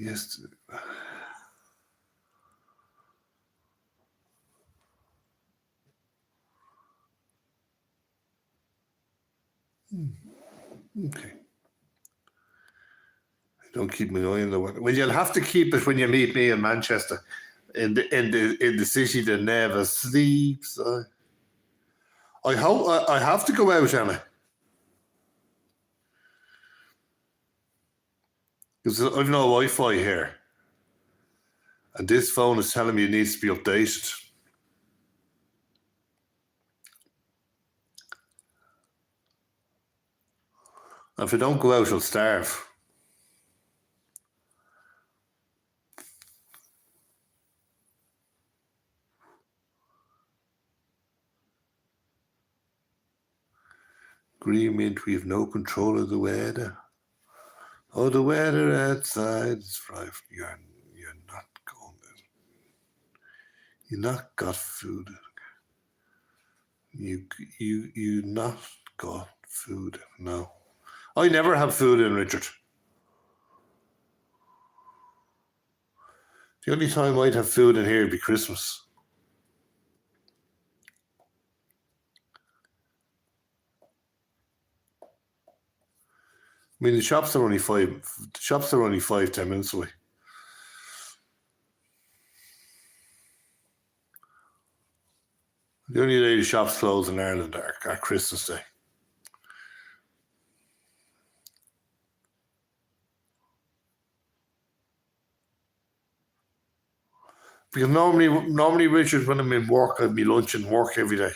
Yes. Okay. I don't keep my eye on the weather. Well, you'll have to keep it when you meet me in Manchester, in the city that never sleeps. I hope I have to go out, Anna, because I've no Wi-Fi here, and this phone is telling me it needs to be updated. If I don't go out, I'll starve. Agreement, we have no control of the weather. Oh, the weather outside is frightful. You're not going. You not got food. You not got food. No, I never have food in, Richard. The only time I'd have food in here would be Christmas. I mean, the shops are only 5-10 minutes away. The only day the shops close in Ireland are Christmas Day. Because normally, Richard, when I'm in work, I'd be lunch and work every day.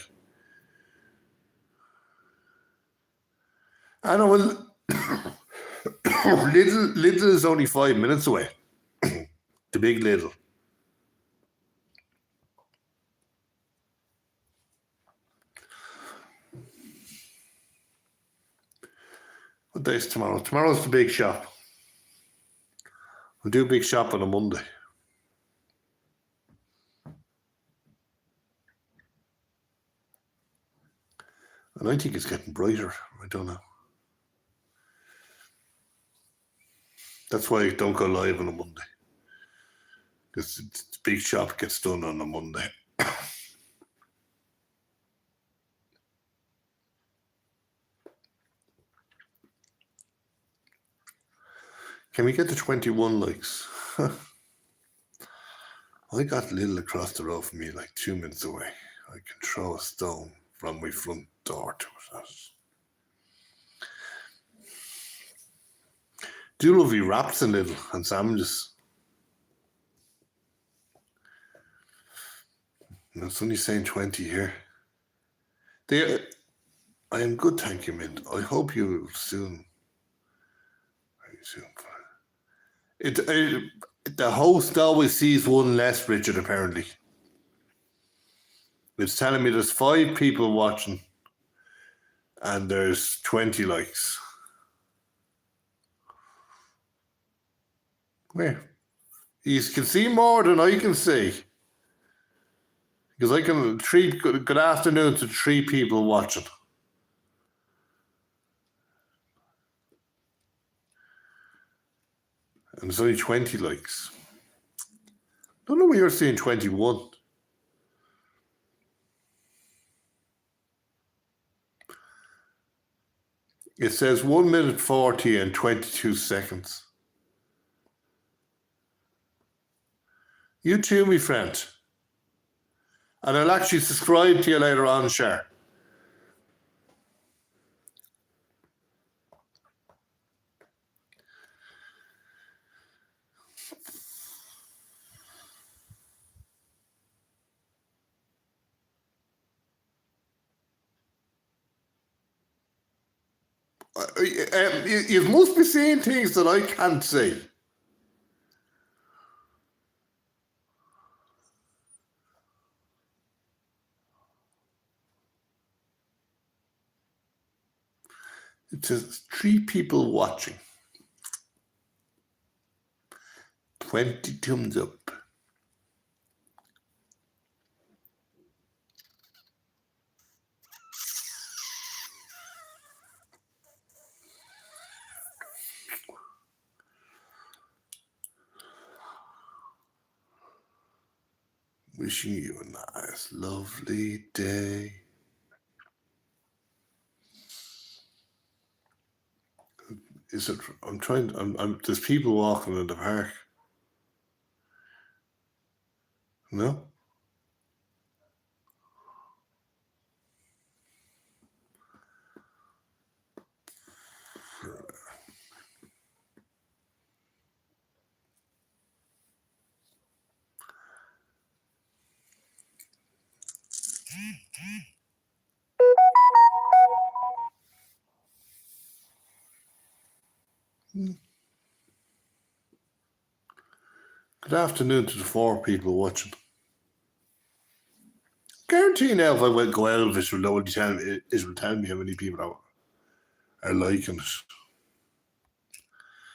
I know. Well, Lidl is only 5 minutes away. The big Lidl. What day is tomorrow? Tomorrow's the big shop. We'll do a big shop on a Monday. And I think it's getting brighter. I don't know. That's why I don't go live on a Monday. Because the big shop gets done on a Monday. Can we get to 21 likes? I got Lidl across the road from me, like 2 minutes away. I can throw a stone from my front door to it. Do lovely wraps in Lidl and sandwiches. And it's only saying 20 here. I am good, thank you, Mint. I hope you will soon. Very soon. The host always sees one less, Richard, apparently. It's telling me there's 5 people watching and there's 20 likes. Where? You can see more than I can see. Because I can good afternoon to 3 people watching. And there's only 20 likes. Don't know why you're seeing 21. It says 1 minute 40 and 22 seconds. You too, my friend. And I'll actually subscribe to you later on, Shar. You must be seeing things that I can't see. It says 3 people watching. 20 thumbs up. Wishing you a nice, lovely day. Is it? I'm trying. There's people walking in the park. No. Good afternoon to the 4 people watching. Guarantee now if I went go out of this, it will tell me how many people are liking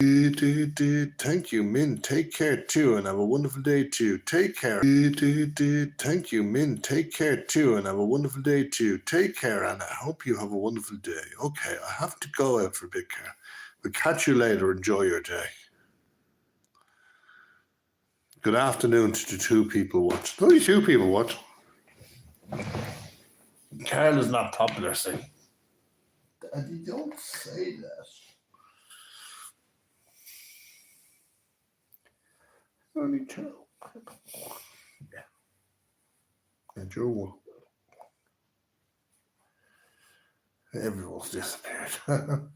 it. Thank you, Min. Take care too, and have a wonderful day too. Take care. Thank you, Min. Take care too, and have a wonderful day too. Take care, and I hope you have a wonderful day. Okay, I have to go out for a bit, Care. We'll catch you later. Enjoy your day. Good afternoon to the 2 people watching. Only 2 people watching. Carl is not popular, see. Daddy, don't say that. Only 2. Yeah. And you're one. Everyone's disappeared.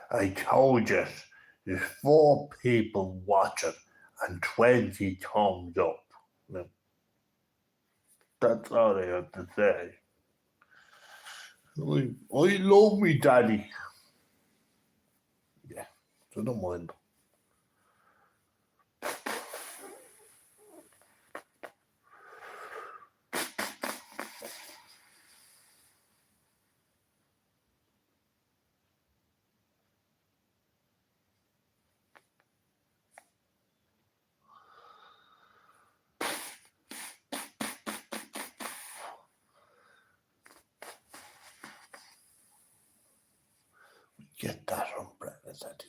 I told you, there's 4 people watching and 20 thumbs up. No. That's all I have to say. I love me, Daddy. Yeah, so don't mind. Get that umbrella, Daddy.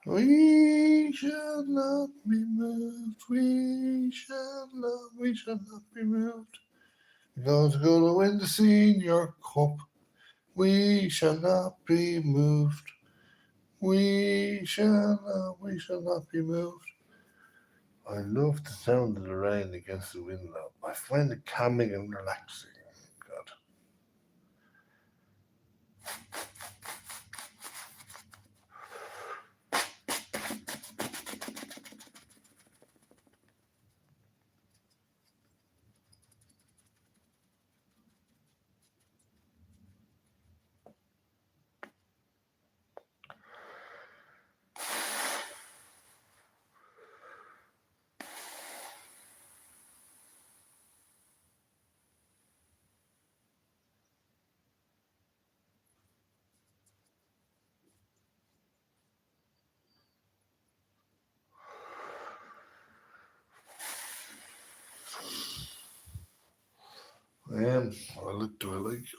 We shall not be moved. We shall not be moved. We're going to win the Senior Cup. We shall not be moved. We shall not be moved. I love the sound of the rain against the window. I find it calming and relaxing. God.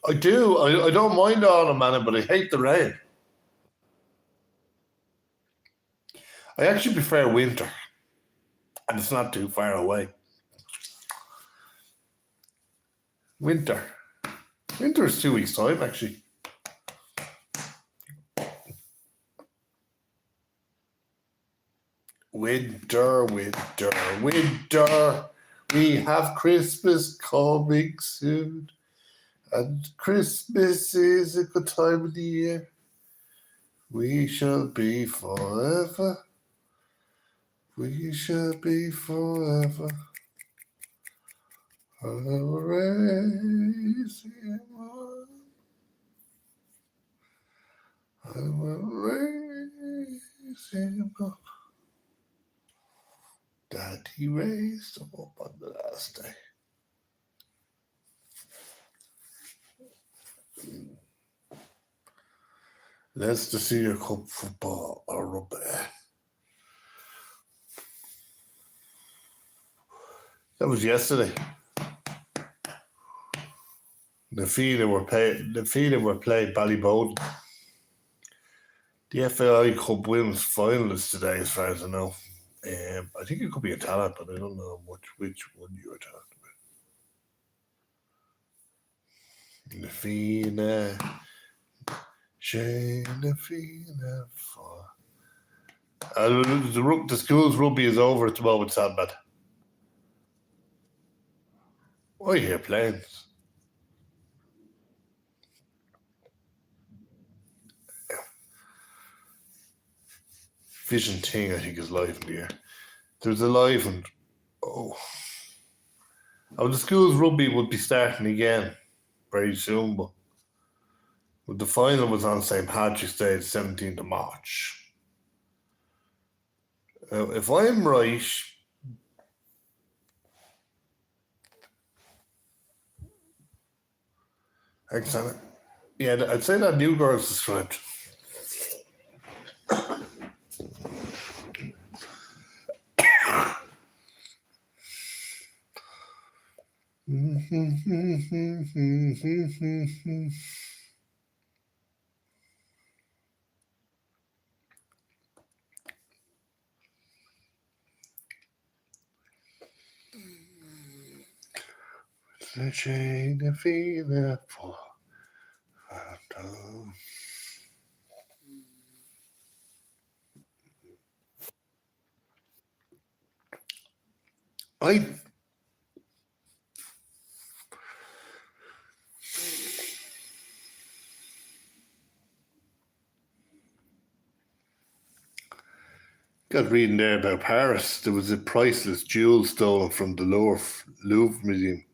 I do. I don't mind autumn, man, but I hate the rain. I actually prefer winter, and it's not too far away. Winter is 2 weeks' time, actually. Winter. We have Christmas coming soon. And Christmas is a good time of the year. We shall be forever. We shall be forever. I will raise him up. I will raise him up. That he raised him up on the last day. Leicester Senior Cup football or rugby. That was yesterday. The Fianna were playing Ballyboden. The FAI Cup Women's finalists today, as far as I know. I think it could be a talent, but I don't know which one you were talking about. The Fianna, Shane the Fianna for. The school's rugby is over at the moment, Sandman. I hear planes. Vision thing, I think, is live in the air. There's a live and the school's rugby would be starting again very soon, but the final was on St. Patrick's Day, 17th of March. If I'm right, I'd say that New Girls is right. The chain of feeling for I got reading there about Paris. There was a priceless jewel stolen from the Louvre Museum.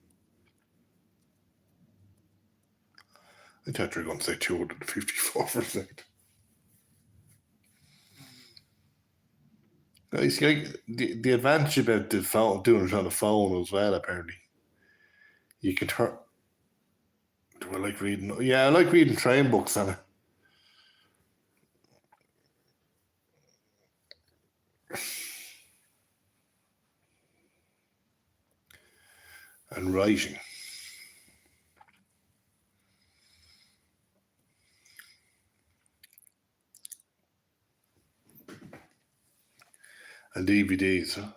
I thought you were going to say 254 for a second. You see, the advantage about the phone, doing it on the phone as well, apparently. You could turn. Do I like reading? Yeah, I like reading train books on it. And writing. And DVDs. I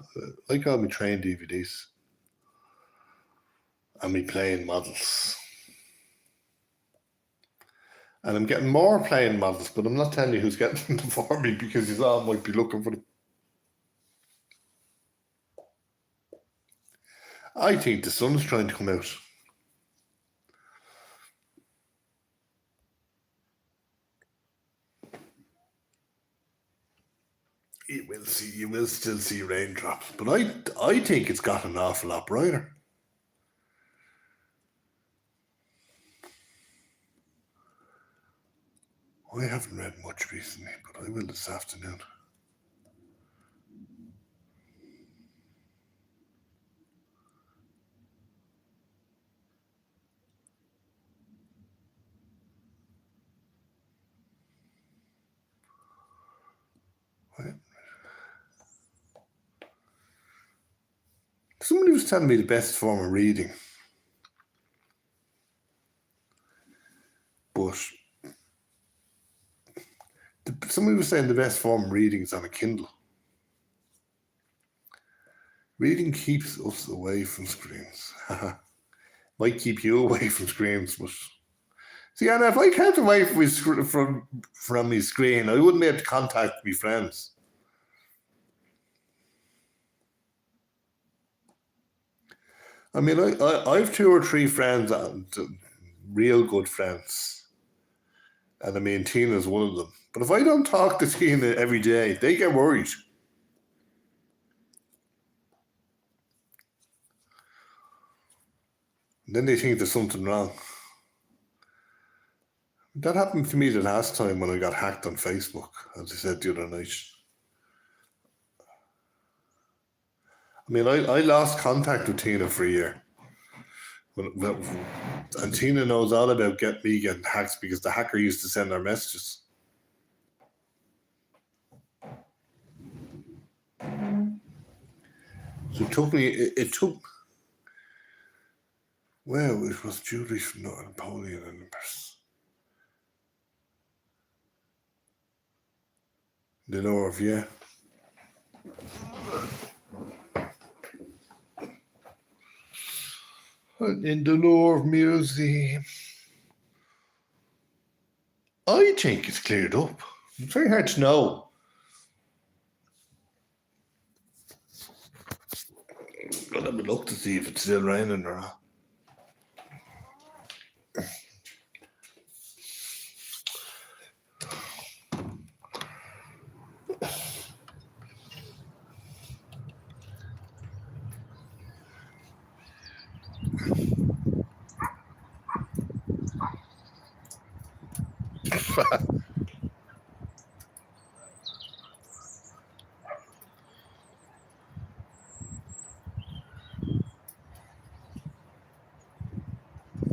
like all my train DVDs. And me playing models. And I'm getting more playing models, but I'm not telling you who's getting them for me because you all might be looking for them. I think the sun's trying to come out. You will still see raindrops, but I think it's got an awful lot brighter. I haven't read much recently, but I will this afternoon. Somebody was telling me the best form of reading, but somebody was saying the best form of reading is on a Kindle. Reading keeps us away from screens. Might keep you away from screens, but see, and if I kept away from my screen, I wouldn't be able to contact my friends. I mean, I have 2 or 3 friends, real good friends. And I mean, Tina's one of them. But if I don't talk to Tina every day, they get worried. And then they think there's something wrong. That happened to me the last time when I got hacked on Facebook, as I said the other night. I mean, I lost contact with Tina for a year. And Tina knows all about me getting hacked because the hacker used to send her messages. So it took, well, it was Julie from Napoleon and the North, yeah. In the North Museum. I think it's cleared up. It's very hard to know. I'll have a look to see if it's still raining or not.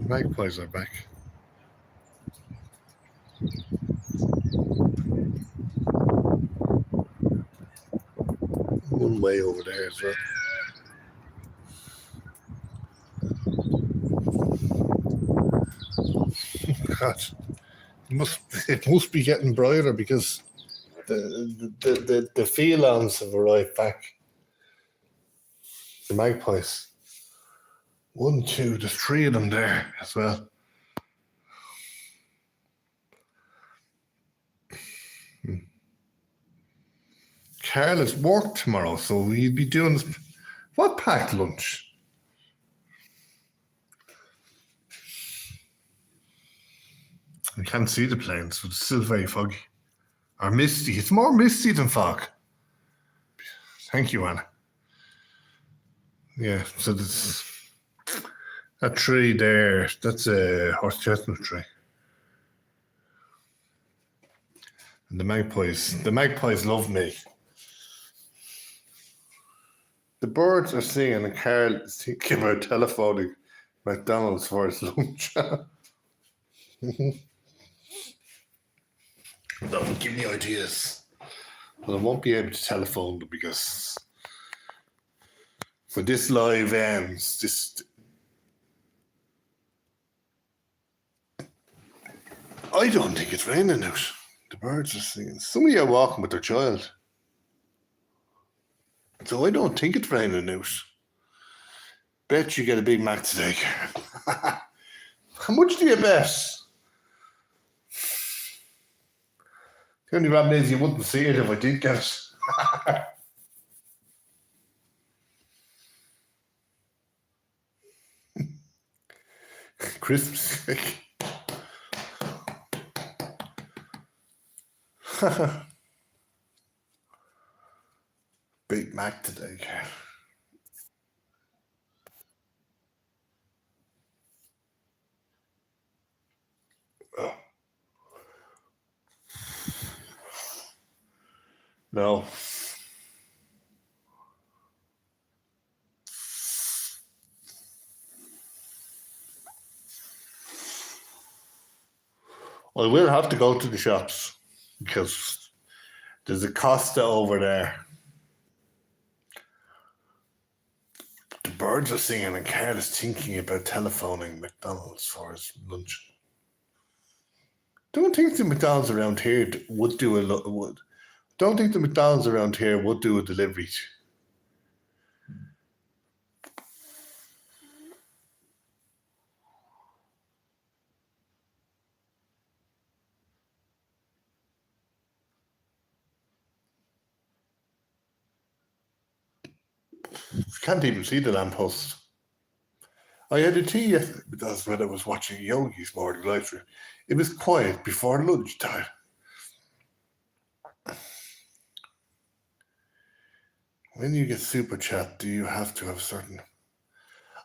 Magpies are back. One way over there as well. God, it must be getting brighter because the felines have arrived back. The magpies. 1, 2, there's 3 of them there as well. Carl has work tomorrow, so he'll be doing what packed lunch? I can't see the planes, but it's still very foggy. Or misty. It's more misty than fog. Thank you, Anna. Yeah, so there's that tree there, that's a horse chestnut tree. And the magpies love me. The birds are singing and Carl is thinking about telephoning McDonald's for his lunch. Don't give me ideas. But I won't be able to telephone them because when this live ends, I don't think it's raining out. The birds are singing. Somebody are walking with their child. So I don't think it's raining out. Bet you get a Big Mac today. How much do you bet? The only problem is you wouldn't see it if I did get it. Christmas cake. Big Mac today, Ken. Oh. No. I will have to go to the shops because there's a Costa over there. The birds are singing and Carl is thinking about telephoning McDonald's for his lunch. Don't think the McDonald's around here would do Don't think the McDonald's around here would do a delivery. Can't even see the lamppost. I had a tea yesterday because when I was watching Yogi's morning live stream, it was quiet before lunchtime. When you get super chat, do you have to have certain?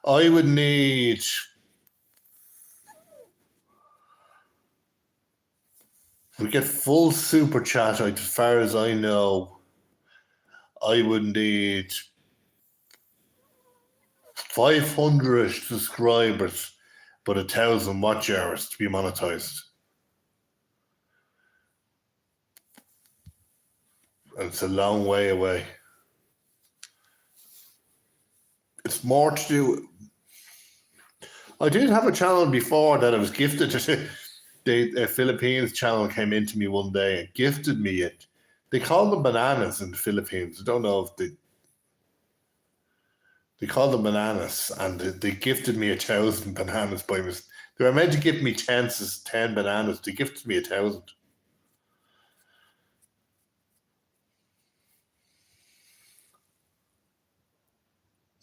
I would need we get full super chat out, as far as I know, I would need 500 subscribers, but 1,000 watch hours to be monetized. And it's a long way away. It's more to do. I did have a channel before that I was gifted. The Philippines channel came into me one day and gifted me it. They call them bananas in the Philippines. I don't know if they call them bananas, and they gifted me 1,000 bananas by mistake. They were meant to give me 10 bananas. They gifted me 1,000.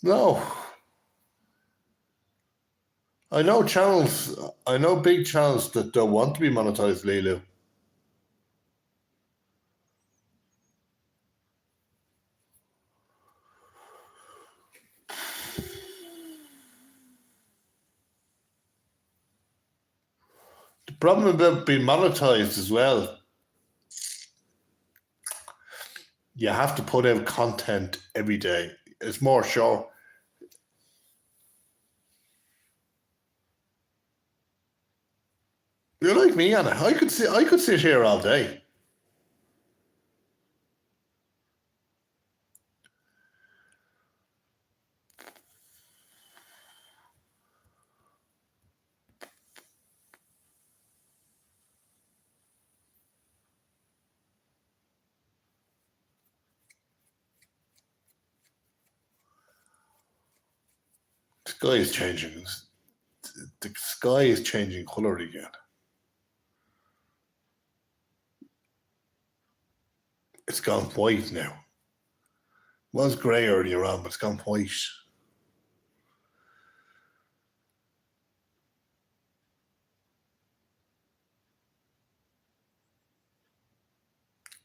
No. I know big channels that don't want to be monetized, Lilu. The problem about being monetized as well, you have to put out content every day. It's more show. You're like me, Anna. I could sit here all day. The sky is changing. The sky is changing colour again. It's gone white now. It was grey earlier on, but it's gone white.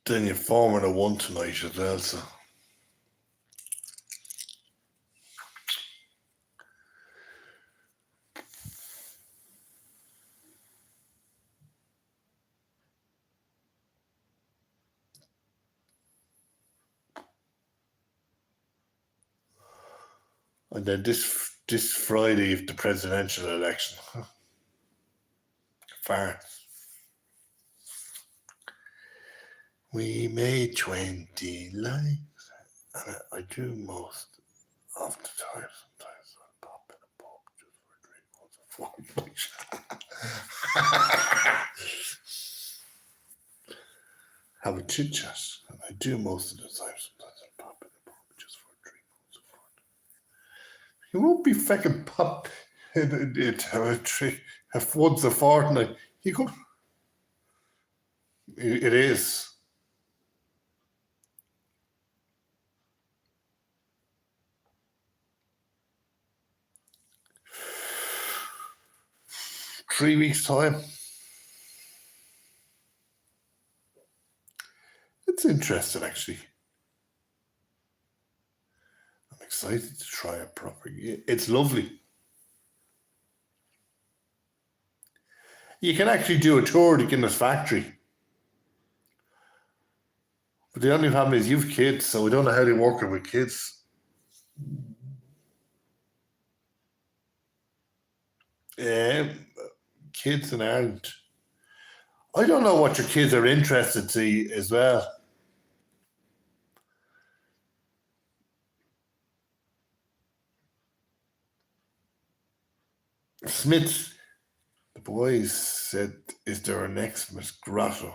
Then you're Formula One tonight as well, so. And then this Friday, the presidential election. Farce. We made 20 likes, and I do most of the time. Sometimes I pop in a pub just for a drink once a fortnight. Have a chit chat, and I do most of the time. Sometimes I pop in a pub just for a drink once a fortnight. You won't be fucking pop in a drink once a fortnight. You go. It is. Three weeks' time. It's interesting, actually. I'm excited to try it properly. It's lovely. You can actually do a tour of the Guinness factory. But the only problem is you've kids, so we don't know how they work it with kids. Kids in Ireland. I don't know what your kids are interested to as well. Smith, the boys said, is there an Xmas grotto?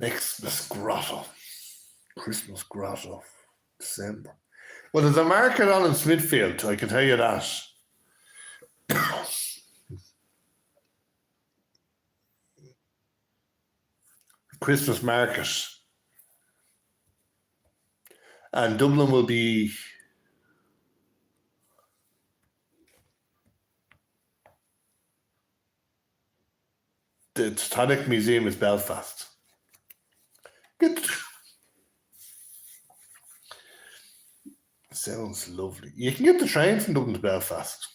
Xmas grotto. Christmas grotto. December. Well, there's a market on in Smithfield, I can tell you that. Christmas market. And Dublin will be the Titanic Museum is Belfast. Sounds lovely. You can get the train from Dublin to Belfast.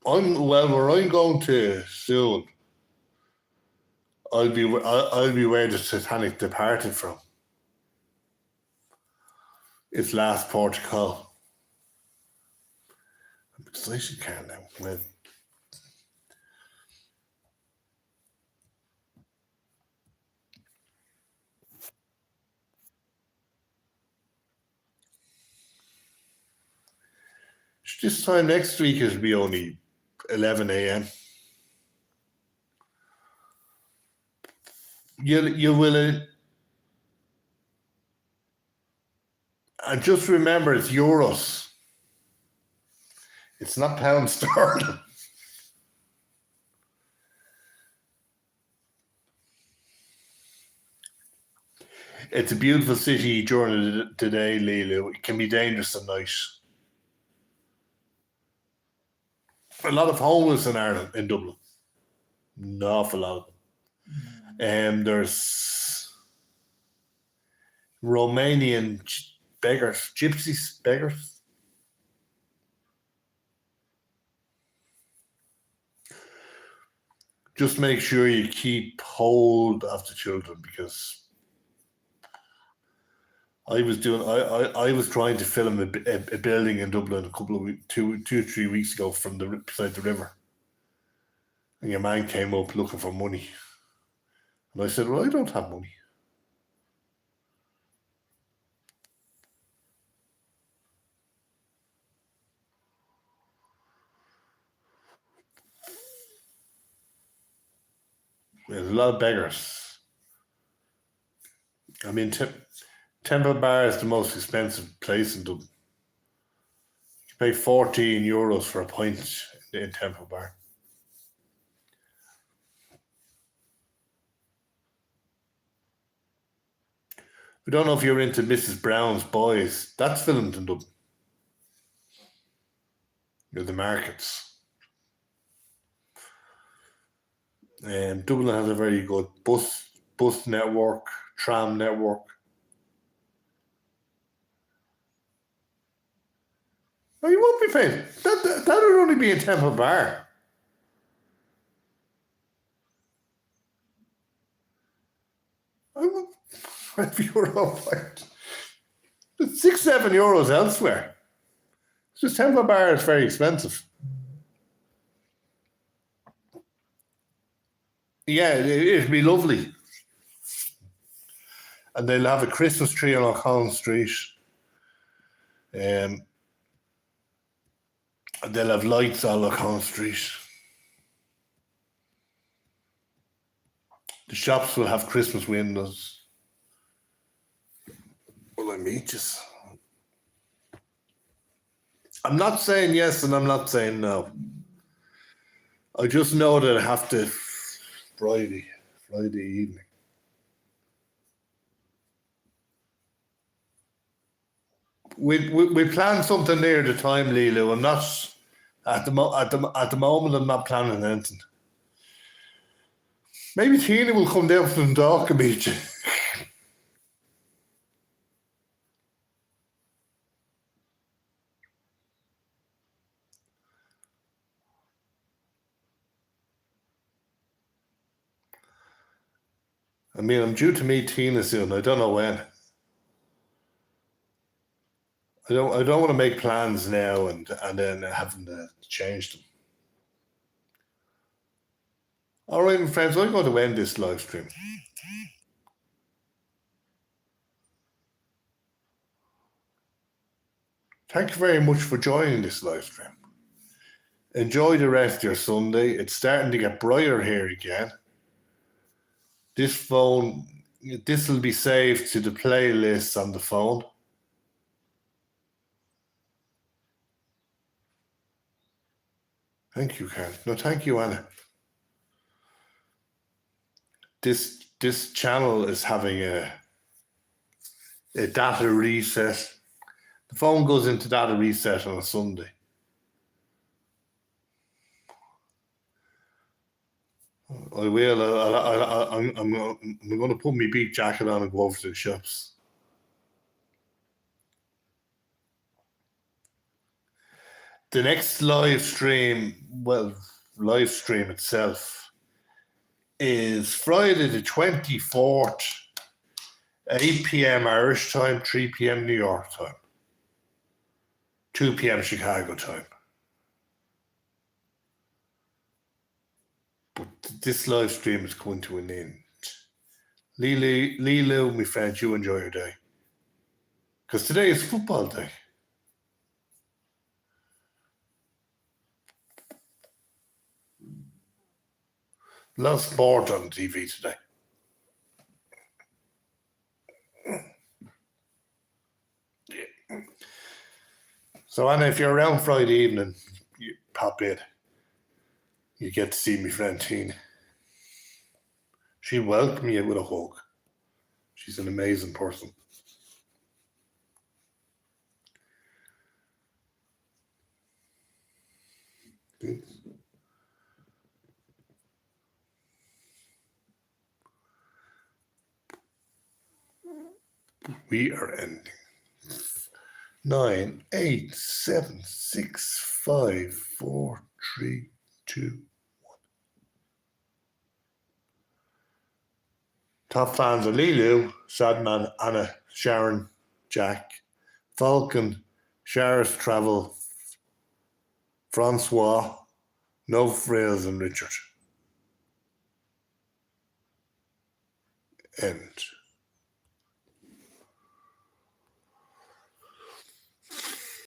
where I'm going to soon, I'll be where the Titanic departed from. Its last port of call. I'm excited, Carl, now. Well, this time next week it'll be only 11 a.m. You will, and just remember it's euros. It's not pound sterling. It's a beautiful city during the day, Lilo. It can be dangerous at night. A lot of homeless in Ireland, in Dublin. An awful lot of them. There's Romanian beggars, gypsies, beggars. Just make sure you keep hold of the children, because I was trying to film a building in Dublin a couple of weeks, 2 or 3 weeks ago from beside the river, and your man came up looking for money, and I said, "Well, I don't have money." There's a lot of beggars. I mean, Temple Bar is the most expensive place in Dublin. You pay €14 for a pint in Temple Bar. I don't know if you're into Mrs. Brown's Boys. That's filmed in Dublin. The markets. Dublin has a very good bus network, tram network. Oh, you won't be paying. That would only be in Temple Bar. I won't. €5. It's €6-7 elsewhere. It's just Temple Bar is very expensive. Yeah, it'd be lovely. And they'll have a Christmas tree on O'Connell Street. And they'll have lights on O'Connell Street. The shops will have Christmas windows. Will I meet you? I'm not saying yes and I'm not saying no. I just know that I have to Friday evening. We plan something near the time, Lilo. I'm not at the moment. I'm not planning anything. Maybe Tina will come down from Dundalk and meet you. I mean, I'm due to meet Tina soon. I don't know when. I don't want to make plans now and then having to change them. All right, my friends, I'm going to end this live stream. Thank you very much for joining this live stream. Enjoy the rest of your Sunday. It's starting to get brighter here again. This will be saved to the playlist on the phone. Thank you, Karen. No, thank you, Anna. This channel is having a data reset. The phone goes into data reset on a Sunday. I will. I'm going to put my big jacket on and go over to the shops. The next live stream itself is Friday the 24th, 8 p.m. Irish time, 3 p.m. New York time, 2 p.m. Chicago time. But this live stream is coming to an end. Lilu, my friend, you enjoy your day. Because today is football day. A lot of sport on TV today. Yeah. So, Anna, if you're around Friday evening, you pop in. You get to see my friend Tina. She'll welcome you with a hug. She's an amazing person. We are ending. 9, 8, 7, 6, 5, 4, 3, 2. Top fans are Lilu, Sadman, Anna, Sharon, Jack, Falcon, Sheriff Travel, Francois, No Frails, and Richard. End.